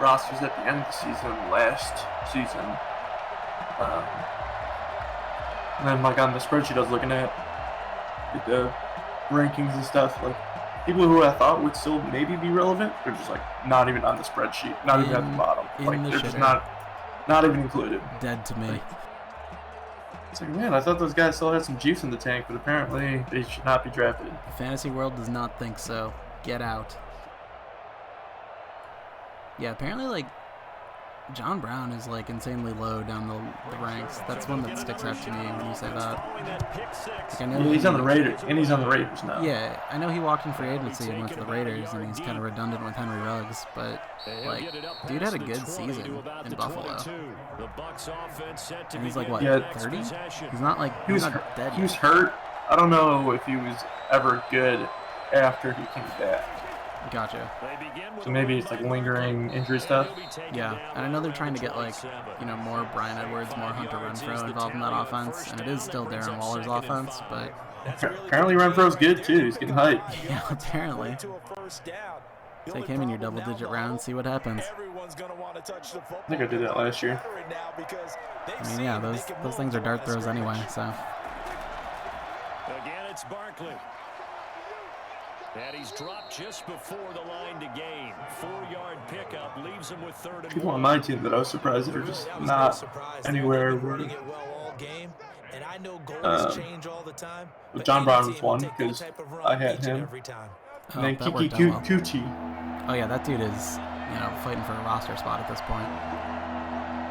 rosters at the end of the season, last season, and then like on the spreadsheet I was looking at the rankings and stuff, like people who I thought would still maybe be relevant, they're just like not even on the spreadsheet, not even at the bottom, like they're just not even included. Dead to me. It's like, man, I thought those guys still had some juice in the tank, but apparently they should not be drafted. The fantasy world does not think so. Get out. Yeah, apparently, like, John Brown is, like, insanely low down the ranks. That's one that sticks out to me when you say that. Like, I know he's on the Raiders, and he's on the Raiders now. Yeah, I know he walked in free agency and went to the Raiders, and he's kind of redundant with Henry Ruggs, but, like, dude had a good season in Buffalo. And he's, like, what, 30? He's not, like, he's not dead. He was hurt. I don't know if he was ever good after he came back. Gotcha. So maybe it's like lingering injury stuff. Yeah, and I know they're trying to get like, you know, more Bryan Edwards, more Hunter Renfrow involved in that offense, and it is still Darren Waller's offense, but apparently Renfro's good too. He's getting hyped. Yeah, apparently. Take him in your double-digit round, see what happens. I think I did that last year. I mean, yeah, those things are dart throws anyway, so. Again, it's Barkley. And he's dropped just before the line to gain. 4-yard pickup leaves him with 3rd and 1. People on my team that I was surprised that are just not anywhere where. John Brown was one because I had him. And then Kiki Kuti. Oh yeah, that dude is, you know, fighting for a roster spot at this point.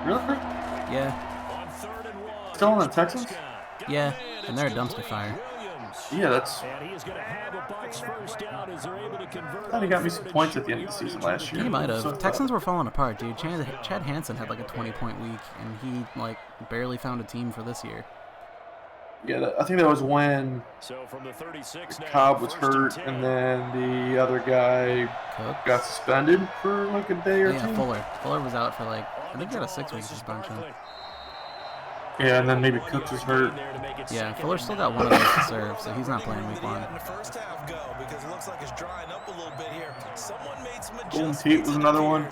Really? Yeah. Still on the Texans? Yeah, and they're a dumpster fire. Yeah, that's. And he is going to have a Bucs first down as they're able to convert. I thought he got me some points at the end of the season last year. He might have. Texans were falling apart, dude. Chad Hansen had like a 20-point week, and he like barely found a team for this year. Yeah, I think that was when from the 36 Cobb was hurt, and then the other guy got suspended for like a day or two. Yeah, Fuller was out for like, I think he got a 6-week suspension. Yeah, and then maybe Cooks was hurt. Yeah, Fuller still got one of those to serve, so he's not playing week 1. Golden Tate was another one.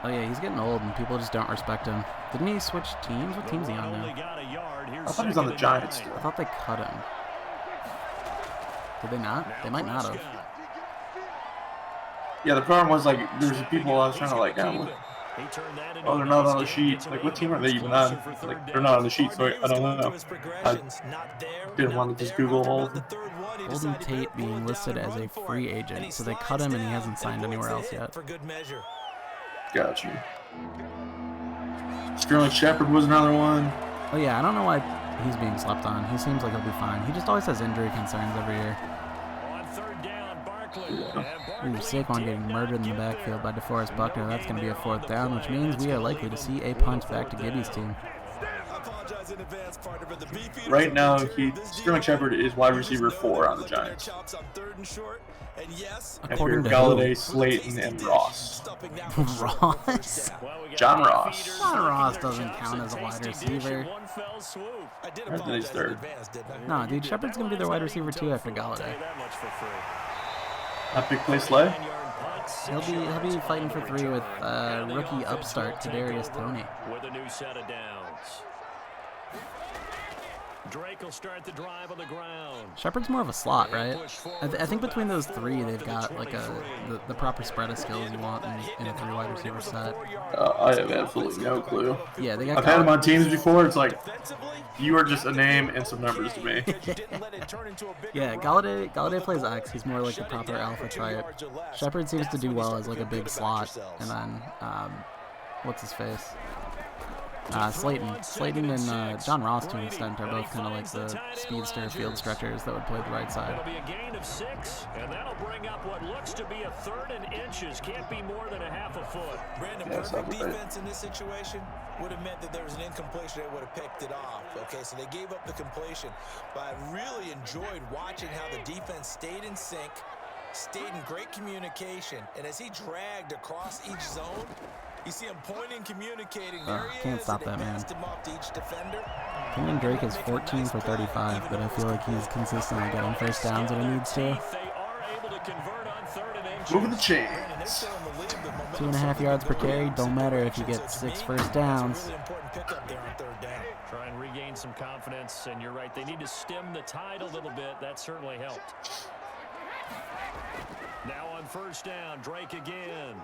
Oh yeah, he's getting old, and people just don't respect him. Didn't he switch teams? What team's he on now? I thought he was on the Giants still. I thought they cut him. Did they not? They might not have. Yeah, the problem was like there's people I was trying to like oh, they're not on the sheet. Like, what team are they even on? Like, they're not on the sheet, so I don't know. I didn't want to just Google all of them. Golden Tate being listed as a free agent, so they cut him and he hasn't signed anywhere else yet. Got you. Sterling Shepard was another one. Oh yeah, I don't know why he's being slept on. He seems like he'll be fine. He just always has injury concerns every year. Ooh, Saquon getting murdered in the backfield by DeForest Buckner. That's going to be a 4th down, which means we are likely to see a punt back to Gibby's team. Right now, Sterling Shepard is wide receiver 4 on the Giants. According to Galladay, Slayton, and Ross. Ross? John Ross. John Ross doesn't count as a wide receiver. I think he's 3rd. No, dude, Shepard's going to be their wide receiver 2 after Galladay. Not big play Slay. He'll be fighting for 3 with rookie upstart Kadarius Toney. With a new set of downs. Drake will start the drive on the ground. Shepard's more of a slot, right? I think between those 3, they've got like the proper spread of skills you want in a 3 wide receiver set. I have absolutely no clue. Yeah, they got. I've had him on teams before. It's like you are just a name and some numbers to me. Yeah, Galladay plays X. He's more like the proper alpha type. Shepard seems to do well as like a big slot, and then what's his face? Slayton and John Ross to an extent are both kind of like the speedster field stretchers that would play the right side. It'll be a gain of 6, and that'll bring up what looks to be a 3rd and inches. Can't be more than a half a foot. Brandon, perfect defense in this situation would have meant that there was an incompletion. They would have picked it off. Okay, so they gave up the completion. But I really enjoyed watching how the defense stayed in sync, stayed in great communication, and as he dragged across each zone, you see him pointing, communicating. There he can't is, stop and that, man. passed him off to each defender. Kenyon Drake is 14 for 35, but I feel like he's consistently getting first downs when he needs to. They are able to convert on 3rd and inches. Moving the chains. 2.5 yards per carry. Don't matter if you get 6 first downs. Really important pickup there on 3rd down. Try and regain some confidence, and you're right. They need to stem the tide a little bit. That certainly helped. Now on 1st down, Drake again.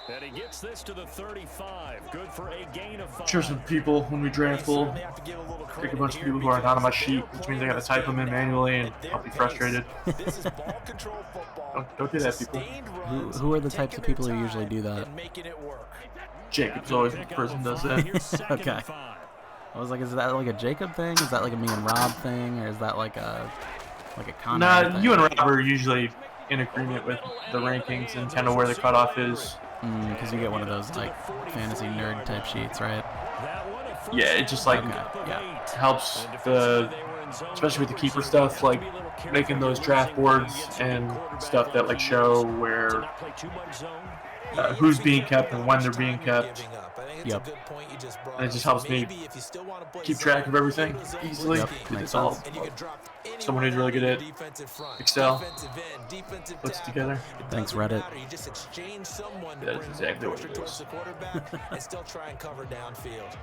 And he gets this to the 35. Good for a gain of 5. Sure, some people when we draft will pick a bunch of people who are not on my sheet, which means I gotta type them in manually, and I'll be frustrated. This is ball control football. Don't do that, people. Who are the types of people who usually do that? And making it work. Jacob's always the person who does that. Okay. I was like, is that like a Jacob thing? Is that like a me and Rob thing, or is that like a Connor Nah, thing? you and Rob are usually in agreement with the rankings and kind of where the cutoff is. Because you get one of those like fantasy nerd type sheets, right? Yeah, it just like helps especially with the keeper stuff, like making those draft boards and stuff that like show where who's being kept and when they're being kept. Yep. And it just helps me keep track of everything easily. Yep, It's all someone who's really good at Excel puts it together. Thanks, Reddit. That's exactly what it is. And still try and cover downfield.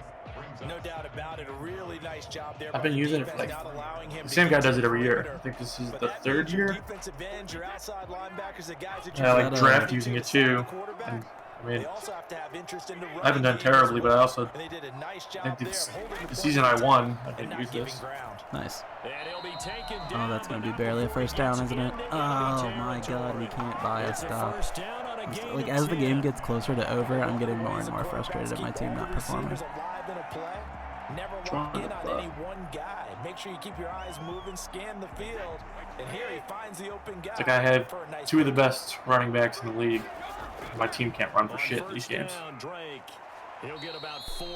No doubt about it. A really nice job there. I've been using it for like the same guy does it every year. I think this is the 3rd year. Yeah, I like draft using it too. And, I mean, I haven't done terribly, but I also think the season I won, I didn't use this. Nice. Oh, that's going to be barely a first down, isn't it? Oh my god, we can't buy a stop. Like, as the game gets closer to over, I'm getting more and more frustrated at my team not performing. Never lock in on any one guy. Make sure you keep your eyes moving, scan the field, and here he finds the open guy. It's like I have 2 of the best running backs in the league. My team can't run for shit these games.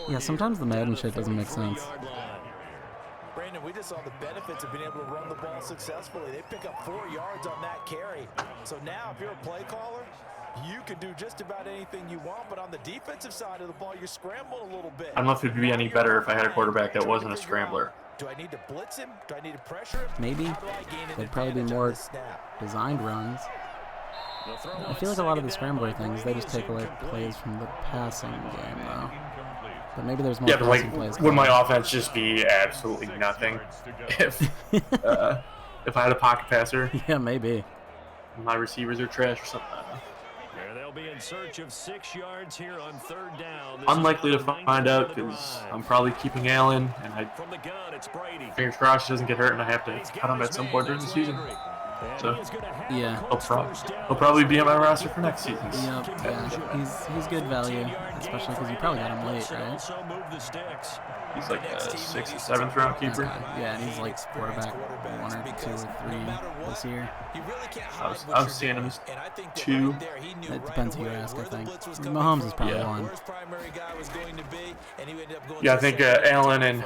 Yeah, sometimes the Madden shit doesn't make sense. Brandon, we just saw the benefits of being able to run the ball successfully. They pick up 4 yards on that carry. So now if you're a play caller, you can do just about anything you want, but on the defensive side of the ball, you're scrambling a little bit. I don't know if it would be any better if I had a quarterback that wasn't a scrambler. Do I need to blitz him? Do I need to pressure him? Maybe. They'd probably be more designed runs. I feel like a lot of the scrambler things, they just take away plays from the passing game, though. But maybe there's more passing plays. Would my offense just be absolutely nothing if if I had a pocket passer? Yeah, maybe. My receivers are trash or something. They'll be in search of 6 yards here on 3rd down. Unlikely to find out because I'm probably keeping Allen, and I fingers crossed he doesn't get hurt, and I have to cut him at some point during the season. So yeah, he'll probably be on my roster for next season. Yep, yeah, he's good value, especially because you probably got him late, right? He's like a 6th or 7th round keeper. Yeah, and he's like quarterback 1 or 2 or 3 this year. I was seeing him as 2. It depends who you ask, I think. Mahomes is probably 1. Yeah, I think Allen and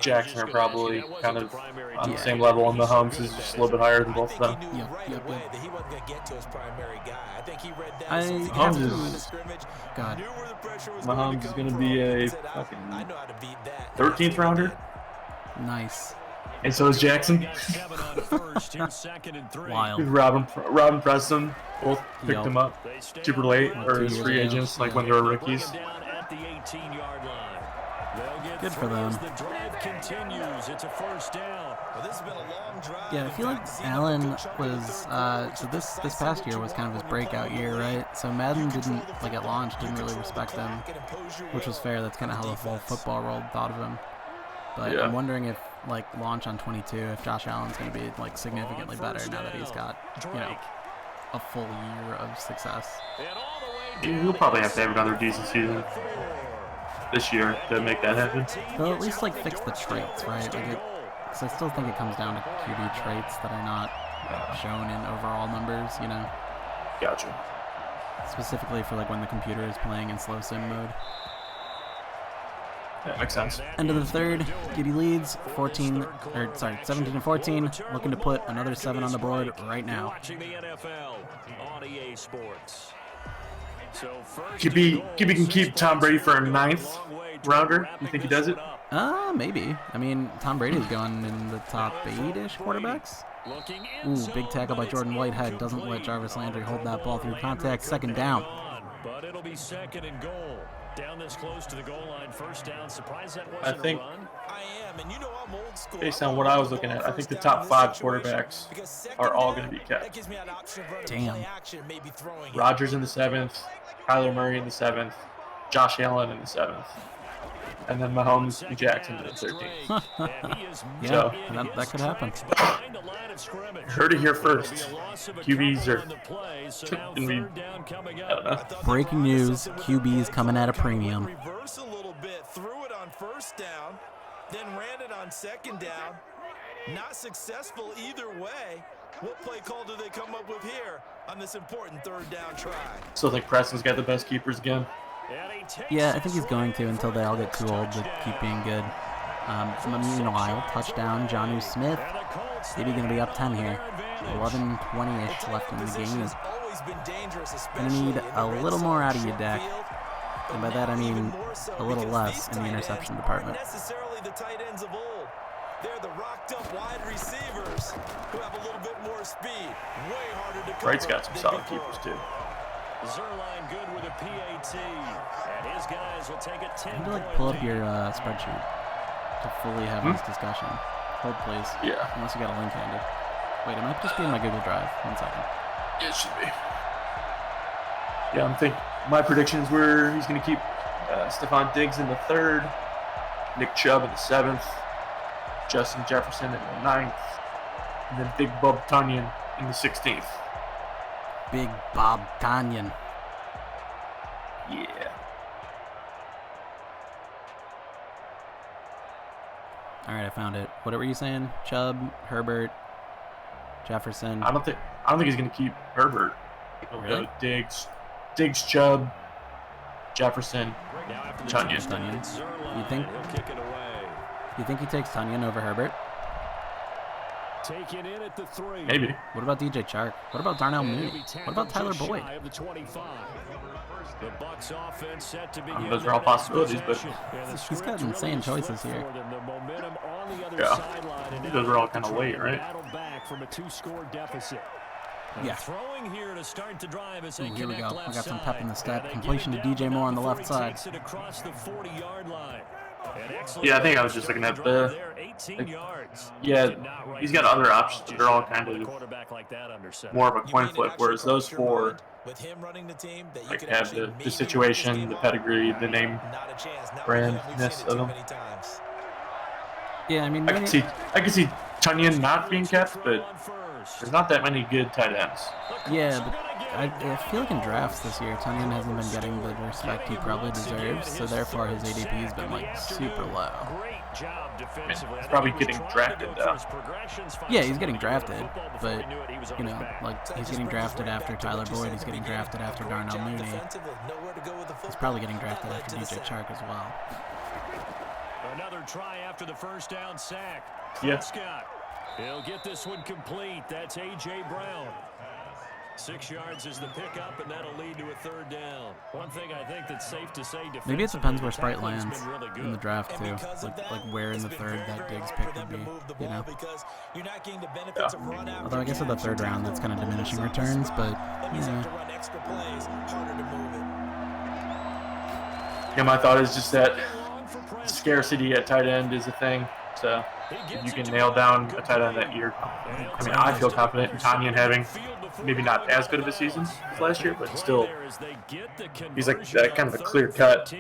Jackson are probably kind of on the same level, and Mahomes is just a little bit higher than both of them. Yep. Mahomes is going to be a fucking 13th rounder. Nice. And so is Jackson. Wild. Robin Preston both picked him up super late, or as free agents, like when they were rookies. Good for them. Yeah, I feel like Allen was so this past year was kind of his breakout year, right? So Madden didn't, like, at launch, didn't really respect him, which was fair. That's kind of how the whole football world thought of him. But yeah. I'm wondering if, like, launch on 22, if Josh Allen's going to be, like, significantly better now that he's got, you know, a full year of success. He'll probably have to have another decent season. this year to make that happen. They'll at least like fix the traits, right? Like, because I still think it comes down to QB traits that are not shown in overall numbers. You know. Gotcha. Specifically for like when the computer is playing in slow sim mode. That makes sense. End of the third, Gibby leads 17-14, looking to put another 7 on the board right now. Watching the NFL on EA Sports. So Gibby can keep Tom Brady for a 9th rounder. You think he does it? Maybe. I mean, Tom Brady's going in the top 8-ish quarterbacks. Ooh, big tackle by Jordan Whitehead. Doesn't let Jarvis Landry hold that ball through contact. Second down. But it'll be second and goal. Down this close to the goal line, first down. Surprised that wasn't I think, a run. I am, and you know I'm old school. based on what I was looking at, I think the top 5 quarterbacks are all going to be kept. Damn. Rodgers in the 7th, Kyler Murray in the 7th, Josh Allen in the 7th, and then Mahomes and Jackson in the 13th. Yeah, that could happen. Heard it here first. QBs are going to be, I don't know. Breaking news, QB's coming at a premium. Reverse a little bit, threw it on first down, then ran it on second down. Not successful either way. What play call do they come up with here on this important third down try? So I think Preston's got the best keepers again. Yeah, I think he's going to until they all get too old to keep being good. Meanwhile, touchdown, Jonnu Smith. Maybe going to be up 10 here. 11:20-ish left in the game. Going to need a little more out of you, Dak. And by that I mean a little less in the interception department. Necessarily the tight ends of old. They're the rocked up wide receivers who have a little bit more speed. Way harder to cover. Wright's got some solid keepers too. Zerline good with a PAT. And his guys will take a 10. I need to like pull up your spreadsheet to fully have this discussion. Hold please. Yeah. Unless you got a link handy. Wait, it might just be in my Google Drive. 1 second. It should be. Yeah, I'm thinking my predictions were he's going to keep Stephon Diggs in the 3rd, Nick Chubb in the 7th, Justin Jefferson in the 9th, and then Big Bob Tunyon in the 16th. Big Bob Tanyan. Yeah. All right, I found it. What were you saying? Chubb, Herbert, Jefferson. I don't think he's going to keep Herbert. Really? Diggs, Chubb, Jefferson, Tunyon. You think he takes Tunyon over Herbert? Taking in at the 3. Maybe. What about DJ Chark? What about Darnell Mooney? What about Tyler Boyd? The Bucs offense set to begin. Those are all possibilities, but he's got insane choices here. Yeah, those are all kind of late, right? From a 2-score deficit. Yeah. Throwing here to start the drive as Ooh, here we go. We got some pep in the step. Completion to DJ Moore on the left side. Yeah, I think I was just looking at the. Yeah, he's got other options, but they're all kind of more of a coin flip. Whereas those 4, like, have the situation, the pedigree, the name brandness of them. Yeah, I mean, I can see Tunyon not being kept, but there's not that many good tight ends. Yeah, but I feel like in drafts this year, Tunyon hasn't been getting the respect he probably deserves, so therefore his ADP has been like super low. He's probably getting drafted though. Yeah, he's getting drafted, but you know, like he's getting drafted after Tyler Boyd, he's getting drafted after Darnell Mooney. He's probably getting drafted after DJ Chark as well. Another try after the first down sack. Yeah. Prescott. He'll get this one complete. That's A.J. Brown. 6 yards is the pickup, and that'll lead to a 3rd down. One thing I think that's safe to say defensively. Maybe it depends where Sprite lands in the draft too, like where in the 3rd that Diggs pick would be, you know. Yeah. Although I guess at the 3rd round that's kind of diminishing returns, but yeah. Yeah, my thought is just that scarcity at tight end is a thing. So if you can nail down a tight end that year, I mean, I feel confident in Tunyon having maybe not as good of a season as last year, but still, he's like kind of a clear-cut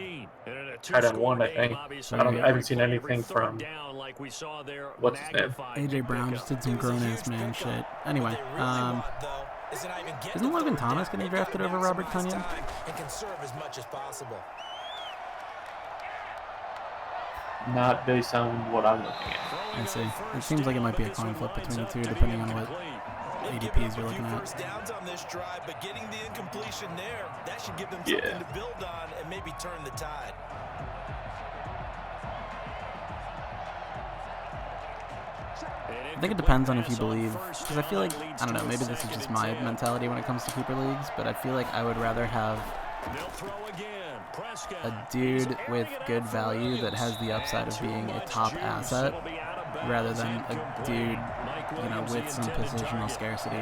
tight end 1, I think. I haven't seen anything from what's his name. AJ Brown just did some grown-ass man shit. Anyway, isn't Logan Thomas getting drafted over Robert Tunyon? not based on what I'm looking at. I see. It seems like it might be a coin flip between the two, depending on what ADPs you're looking at. First downs on this drive, but getting the incompletion there, that should give them something to build on and maybe turn the tide. I think it depends on if you believe, because I feel like, I don't know, maybe this is just my mentality when it comes to keeper leagues, but I feel like I would rather have a dude with good value that has the upside of being a top asset rather than a dude, you know, with some positional scarcity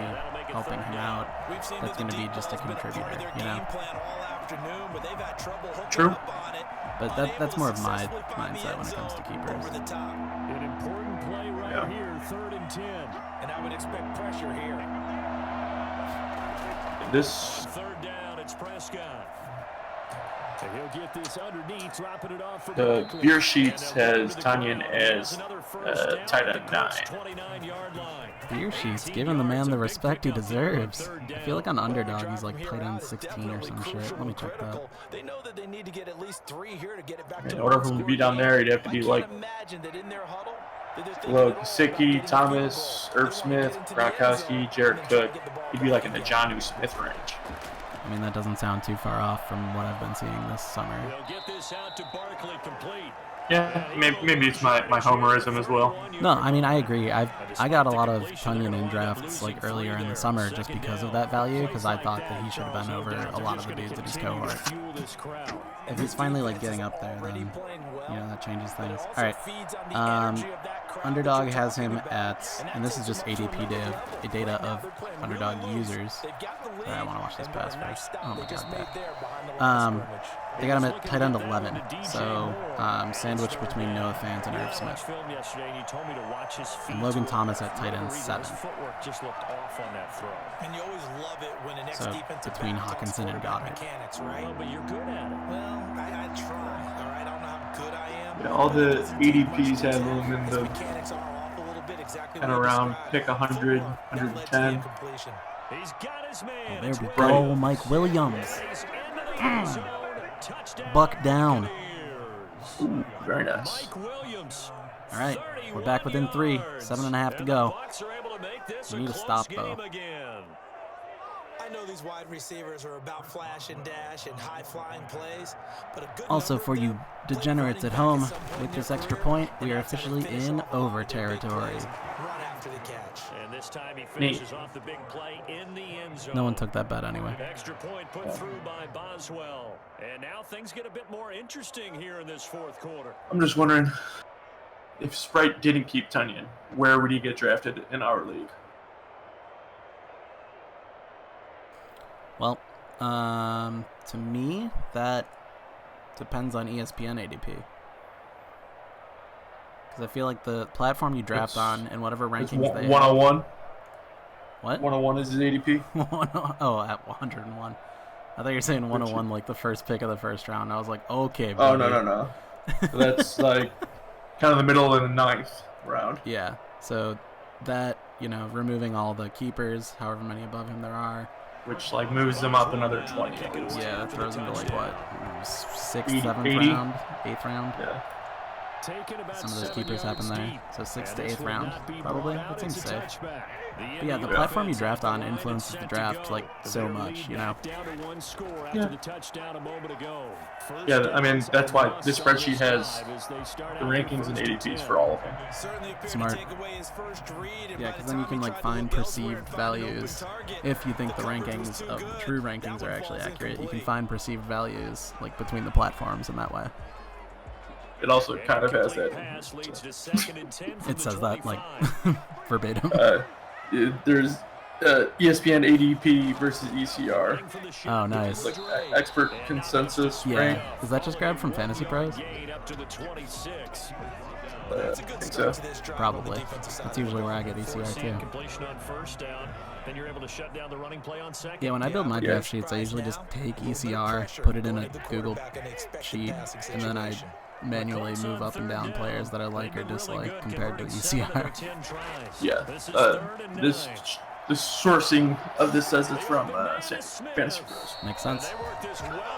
helping him out that's going to be just a contributor, you know? True. But that's more of my mindset when it comes to keepers. An important play right here, 3rd and 10. And I would expect pressure here. This 3rd down, it's Prescott. And he'll get this underneath, dropping it off for the Barkley. beer sheets has Tanyan as tight end 9. 29-yard line. Beer sheets, giving the man the respect he deserves. I feel like on Underdog he's like tight end 16 or some shit. Let me check that. They know that they need to get at least 3 here to get it back to In order for him to be down there, he'd have to be like Gesicki, Thomas, Irv Smith, Gronkowski, Jared Cook. He'd be like in the Jonnu Smith range. I mean, that doesn't sound too far off from what I've been seeing this summer. They'll get this out to Barkley, complete. Yeah, maybe it's my homerism as well. No, I mean, I agree. I got a lot of Tunyon in drafts like earlier in the summer just because of that value, because I thought that he should have been over a lot of the dudes in his cohort. If he's finally like getting up there, then you know that changes things. All right, Underdog has him at, and this is just ADP data of Underdog users. All right, I want to watch this pass first. Oh my god, they got him at tight end 11, so sandwiched between Noah Fant and Irv Smith. And Logan Thomas at tight end 7. So between Hawkinson and Goddard. Yeah, all the ADPs have him in the kind of around pick 100, 110. Oh, there we go, Mike Williams. Buck down. Ooh, very nice. All right, we're back within 3. 7.5 to go. We need a stop, though. I know these wide receivers are about flash and dash and high-flying plays, but a good also, for you degenerates at home, with this extra point, we are officially in over territory. run after the catch. And this time he finishes off the big play in the end zone. No one took that bet anyway. Extra point put through by Boswell. And now things get a bit more interesting here in this 4th quarter. I'm just wondering, if Sprite didn't keep Tunyon, where would he get drafted in our league? Well, to me, that depends on ESPN ADP. Because I feel like the platform you draft on and whatever rankings they have. 101? What? 101 is his ADP? Oh, at 101. I thought you were saying 101 like the first pick of the first round. I was like, okay, Oh, buddy. no. So that's like kind of the middle of the 9th round. Yeah, so that, removing all the keepers, however many above him there are. Which like moves them up another 20. Yeah, that throws him to like what? 6th, 80, 7th 80? round? 8th round? Yeah. Some of those keepers happen there. So 6th to 8th round, probably. That seems safe. But yeah, the platform you draft on influences the draft like so much, Yeah, I mean, that's why this spreadsheet has the rankings and ADPs for all of them. Smart. Yeah, because then you can like find perceived values. If you think the rankings of the true rankings are actually accurate, you can find perceived values like between the platforms in that way. It also kind of has that. It says that like verbatim. There's ESPN ADP versus ECR. Oh, nice. Like expert consensus Yeah. rank. Is that just grabbed from Fantasy Pros? I think so. Probably. That's usually where I get ECR too. Yeah, when I build my draft sheets, I usually just take ECR, put it in a Google sheet, and then I manually move up and down players that I like or dislike compared to ECR. Yeah. This the sourcing of this says it's from Fantasy Pros. Makes sense.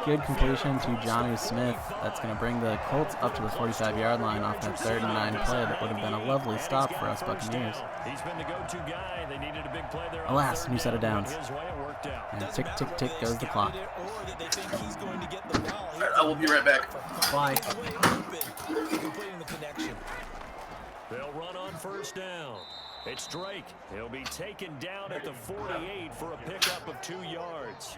Good completion to Jonnu Smith. That's going to bring the Colts up to the 45-yard line off that 3rd and 9 play. That would have been a lovely stop for us Buccaneers. Alas, new set of downs. And tick, tick, tick goes the clock. I will be right back. Bye. They'll run on 1st down. It's Drake. He'll be taken down at the 48 for a pickup of 2 yards.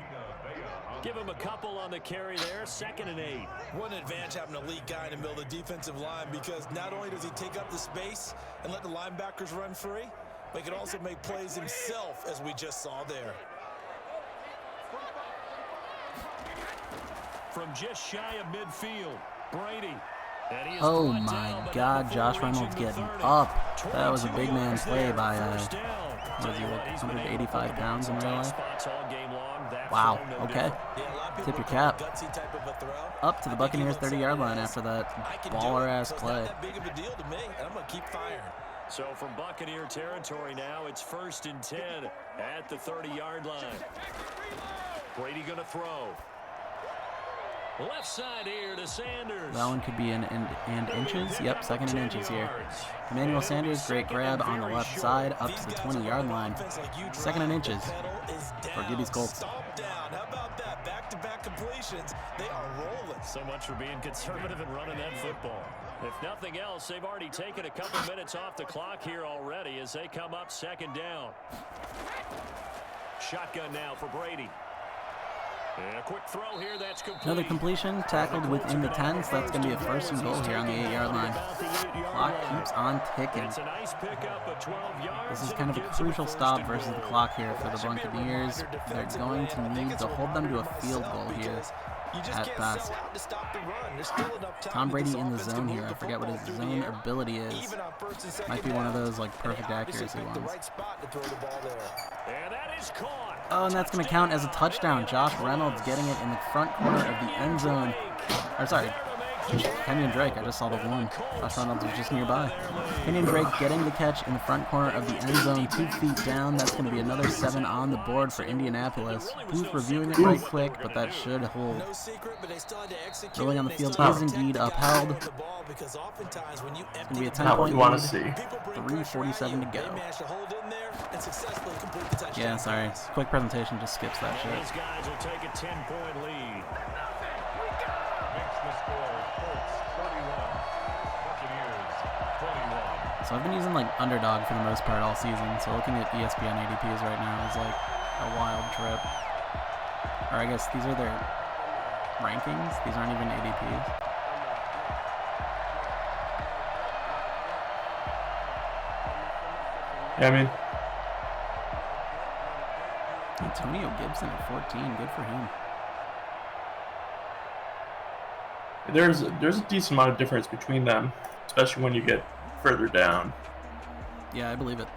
Give him a couple on the carry there. 2nd and 8. What an advantage having an elite guy in the middle of the defensive line, because not only does he take up the space and let the linebackers run free, but he can also make plays himself, as we just saw there. From just shy of midfield, Brady. Oh my God, Josh Reynolds getting up. That was a big man play by, what is he, like 185 pounds in real life? Wow, okay. Tip your cap. Up to the Buccaneers 30-yard line after that baller-ass play. So from Buccaneer territory now, it's 1st and 10 at the 30-yard line. Brady going to throw. Left side here to Sanders. That one could be in and inches. Yep, 2nd and inches here. Emmanuel Sanders, great grab on the left side up to the 20-yard line. 2nd and inches for Gibby's Colts. How about that? Back-to-back completions. They are rolling. So much for being conservative and running that football. If nothing else, they've already taken a couple minutes off the clock here already as they come up 2nd down. Shotgun now for Brady. And a quick throw here, that's complete. Another completion, tackled within the 10, so that's going to be a 1st and goal here on the 8-yard line. Clock keeps on ticking. This is kind of a crucial stop versus the clock here for the Buccaneers. They're going to need to hold them to a field goal here at best. Tom Brady in the zone here. I forget what his zone ability is. Might be one of those like perfect accuracy ones. Oh, and that's going to count as a touchdown. Josh Reynolds getting it in the front corner of the end zone. Or sorry, Kenyon Drake. I just saw the one. Josh Reynolds was just nearby. Kenyon Drake getting the catch in the front corner of the end zone, 2 feet down. That's going to be another 7 on the board for Indianapolis. Who's reviewing it right quick, but that should hold. Rolling on the field is indeed upheld. It's going to be a 10-point lead. 3:47 to go. Yeah, sorry. Quick presentation just skips that shit. These guys will take a 10-point lead. So I've been using like Underdog for the most part all season, so looking at ESPN ADPs right now is like a wild trip. Or I guess these are their rankings, these aren't even ADPs. Yeah, I mean, Antonio Gibson at 14, good for him. there's a decent amount of difference between them, especially when you get further down. Yeah, I believe it.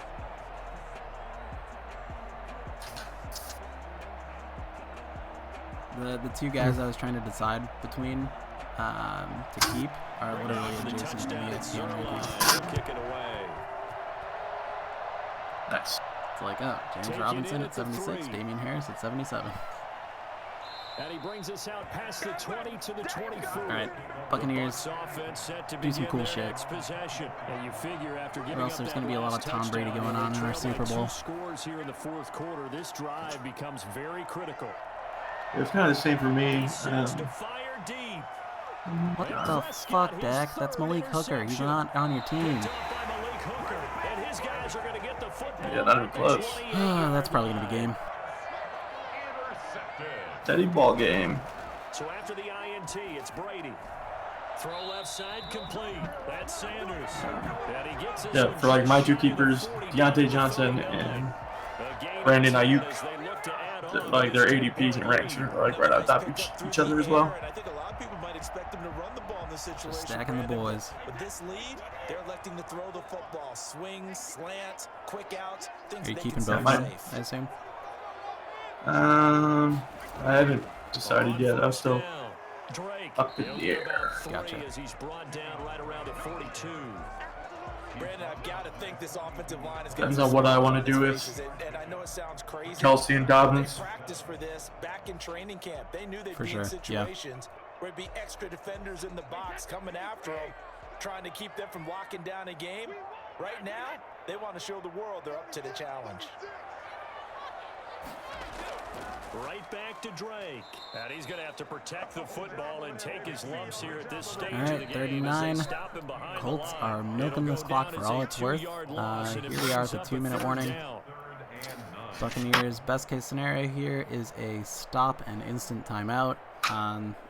The two guys I was trying to decide between to keep are literally adjacent to the ESPN rankings. Kick it away. Nice. It's like, oh, James Robinson at 76, Damian Harris at 77. And he brings us out past the 20 to the 24. All right, Buccaneers, do some cool shit. Or else there's going to be a lot of Tom Brady going on in our Super Bowl. Scores here in the 4th quarter. This drive becomes very critical. It's kind of the same for me. What the fuck, Dak? That's Malik Hooker. He's not on your team. Yeah, not even close. That's probably going to be game. Steady ball game. So after the INT, it's Brady. Throw left side complete. That's Sanders. And he gets Yeah, for like my two keepers, Deontay Johnson and Brandon Ayuk, like their ADPs and ranks are like right on top of each other as well. I think a lot of people might expect them to run the ball in this situation. Just stacking the boys. With this lead, they're electing to throw the football. Swing, slant, quick outs. Are you keeping both of them, I assume? I haven't decided yet. I'm still up in the air. Gotcha. As he's brought down right around the 42. Brandon, I've got to think this offensive line is Depends on what I want to do with and I know it sounds crazy. Kelsey and Dobbins. They practiced for this back in training camp. They knew they'd For be sure, in situations where it'd be extra defenders in the box coming after them, trying to keep them from locking down a game. Right now, they want to show the world they're up to the challenge. Right back to Drake. And he's going to have to protect the football and take his lumps here at this stage All of the right, game. 39. Colts are milking this clock for all it's worth. Here we are at the 2-minute warning. Buccaneers' best case scenario here is a stop and instant timeout.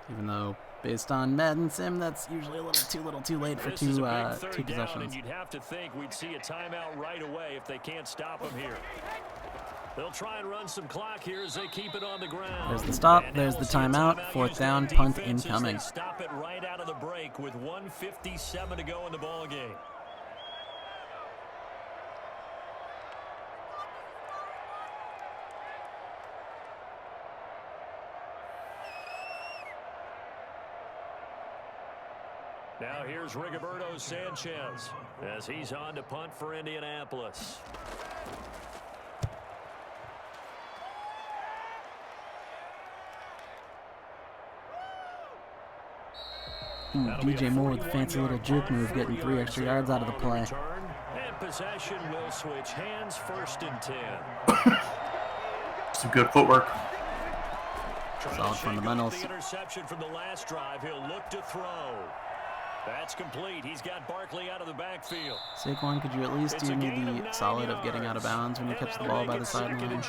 Even though based on Madden Sim, that's usually a little too late for two possessions. And you'd have to think we'd see a timeout right away if they can't stop him here. They'll try and run some clock here as they keep it on the ground. There's the stop. There's the timeout. 4th down. Punt incoming. Stop it right out of the break with 1:57 to go in the ball game. Now here's Rigoberto Sanchez as he's on to punt for Indianapolis. DJ Moore with a fancy little juke move, getting 3 extra yards out of the play. And possession will switch hands, 1st and 10. Some good footwork. Solid fundamentals. The interception from the last drive. He'll look to throw. That's complete. He's got Barkley out of the backfield. Saquon, could you at least do me the solid of getting out of bounds when you catch the ball by the sideline?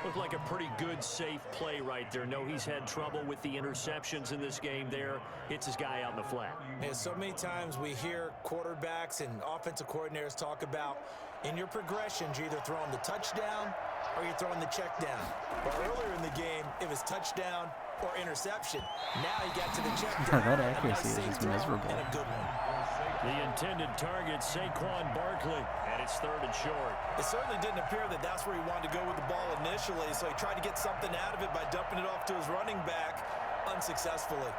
Looked like a pretty good, safe play right there. No, he's had trouble with the interceptions in this game there. Hits his guy out in the flat. Yeah, so many times we hear quarterbacks and offensive coordinators talk about in your progressions, you're either throwing the touchdown or you're throwing the check down. But earlier in the game, it was touchdown or interception. Now he got to the check down. That accuracy is miserable. And a good one. The intended target, Saquon Barkley, and it's 3rd and short. It certainly didn't appear that that's where he wanted to go with the ball initially, so he tried to get something out of it by dumping it off to his running back unsuccessfully.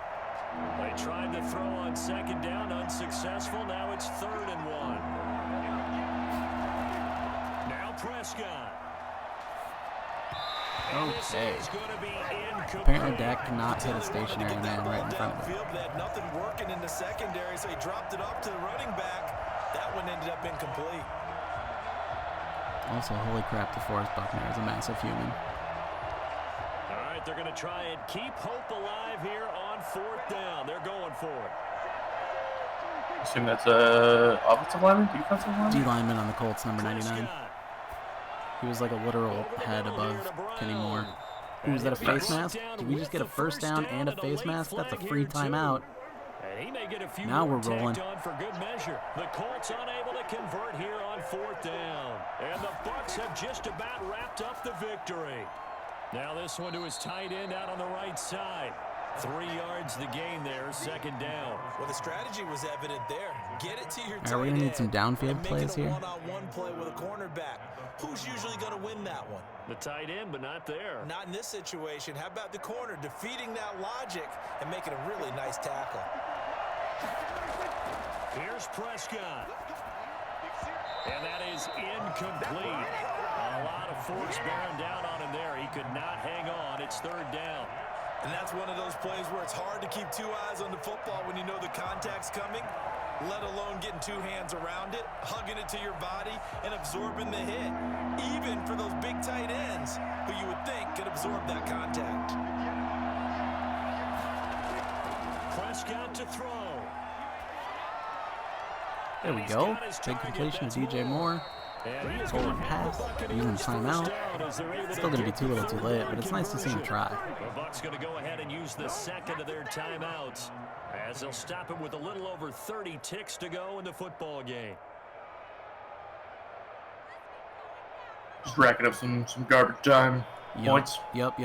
They tried to throw on 2nd down, unsuccessful. Now it's 3rd and 1. Now Prescott. Okay. Apparently Dak cannot hit a stationary man right in front of him. They had nothing working in the secondary, so he dropped it off to the running back. That one ended up incomplete. Also, holy crap, the Forest Buccaneers, a massive human. All right, they're going to try and keep hope alive here on 4th down. They're going for it. I assume that's offensive lineman, defensive lineman? D lineman on the Colts, number 99. He was like a literal head above Kenny Moore. Ooh, is that a face mask? Did we just get a 1st down and a face mask? That's a free timeout. Now we're rolling. For good measure. The Colts unable to convert here on 4th down. And the Bucs have just about wrapped up the victory. Now this one to his tight end out on the right side. 3 yards the gain there, 2nd down. Well, the strategy was evident there. Get it to your tight end. Are we going to need some downfield plays here? One-on-one play with a cornerback. Who's usually going to win that one? The tight end, but not there. Not in this situation. How about the corner defeating that logic and making a really nice tackle? Here's Prescott. And that is incomplete. A lot of force bearing down on him there. He could not hang on. It's 3rd down. And that's one of those plays where it's hard to keep 2 eyes on the football when you know the contact's coming, let alone getting 2 hands around it, hugging it to your body, and absorbing the hit. Even for those big tight ends who you would think could absorb that contact. Prescott to throw. There we go. Big completion to DJ Moore. Forward pass, using timeout. Still going to be too little too late, but it's nice to see him try. The Bucs going to go ahead and use the 2nd of their timeouts as they'll stop it with a little over 30 ticks to go in the football game. Just racking up some garbage time points. Yep.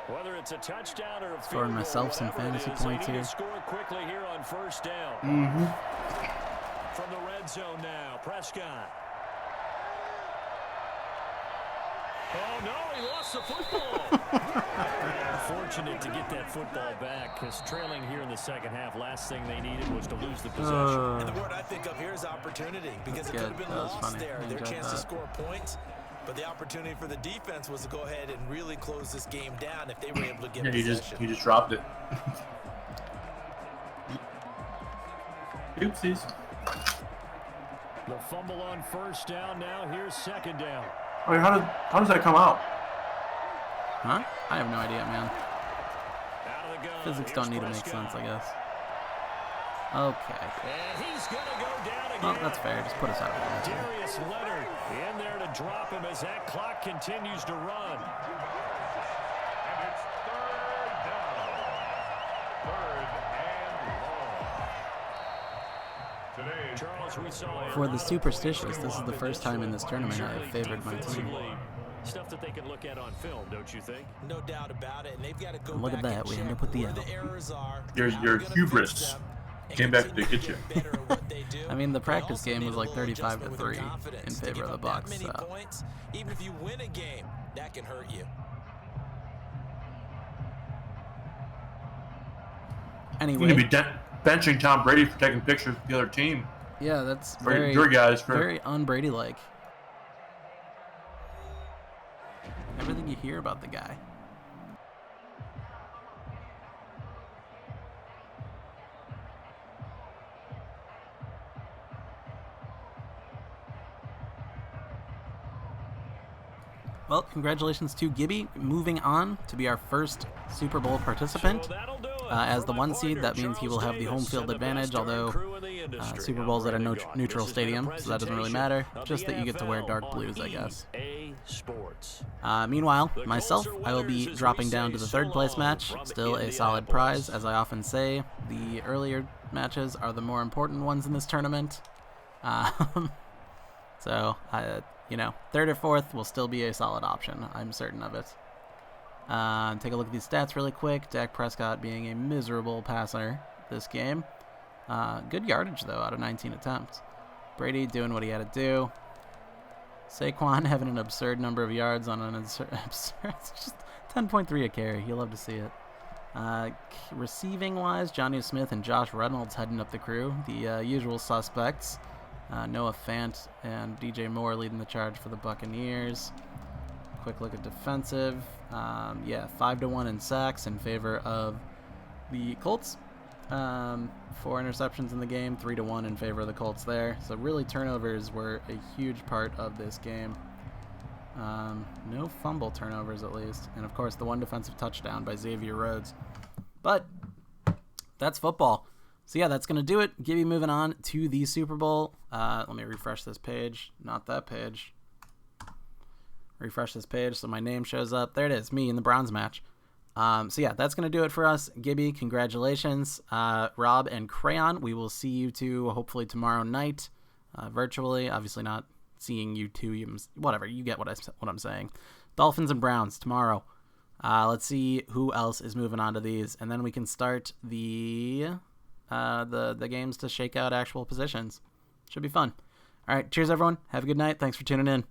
Whether it's a touchdown or a field Scoring goal, myself some fantasy points here. Score quickly here on 1st down. From the red zone now, Prescott. Oh, no, he lost the football. Fortunate to get that football back, because trailing here in the second half, last thing they needed was to lose the possession. And the word I think of here is opportunity, because it could have been lost there. Their chance to score points, but the opportunity for the defense was to go ahead and really close this game down if they were able to get possession. He just dropped it. Oopsies. The fumble on first down. Now here's second down. Wait, how does that come out? Huh? I have no idea, man. Out of the gun. Physics don't need to make sense, I guess. Okay. And he's going to go down again. Well, that's fair. Just put us out of the way. Darius Leonard in there to drop him as that clock continues to run. And it's third down. Third and long. Today, Charles, we saw For the superstitious, this is the first time in this tournament I have favored my team. Stuff that they can look at on film, don't you think? No doubt about it, and they've got to go And look at back that, and we end check up with the where L. the errors are, Your how they're gonna hubris fix them, and came back to continue get you. get better at what they do. I mean, the They practice also game need was a like little 35 adjustment to with their 3 confidence. in To favor give of the up that Bucks. many So. points, even if you win a game, that can hurt you. You Anyway, need to be benching Tom Brady for taking pictures with the other team. yeah, that's For very, your guys, very un-Brady-like. Everything you hear about the guy. Well, congratulations to Gibby, moving on to be our first Super Bowl participant. As the 1 seed, that means he will have the home field advantage, although Super Bowl's at a neutral stadium, so that doesn't really matter. Just that you get to wear dark blues, I guess. Meanwhile, myself, I will be dropping down to the third place match. Still a solid prize, as I often say. The earlier matches are the more important ones in this tournament. So, you know, third or fourth will still be a solid option. I'm certain of it. Take a look at these stats really quick. Dak Prescott being a miserable passer this game. Good yardage, though, out of 19 attempts. Brady doing what he had to do. Saquon having an absurd number of yards on an absurd it's just 10.3 a carry. You'll love to see it. Receiving-wise, Jonnu Smith and Josh Reynolds heading up the crew. The usual suspects. Noah Fant and DJ Moore leading the charge for the Buccaneers. Quick look at defensive. 5-1 in sacks in favor of the Colts. 4 interceptions in the game, 3-1 in favor of the Colts there. So really turnovers were a huge part of this game. No fumble turnovers at least. And of course the one defensive touchdown by Xavier Rhodes. But that's football. So yeah, that's going to do it. Gibby moving on to the Super Bowl. Let me refresh this page. Not that page. Refresh this page so my name shows up. There it is, me in the Browns match. So yeah, that's going to do it for us. Gibby, congratulations. Rob and Crayon, we will see you two hopefully tomorrow night virtually. Obviously not seeing you two. Whatever, you get what I'm saying. Dolphins and Browns tomorrow. Let's see who else is moving on to these. And then we can start the games to shake out actual positions. Should be fun. All right, cheers, everyone. Have a good night. Thanks for tuning in.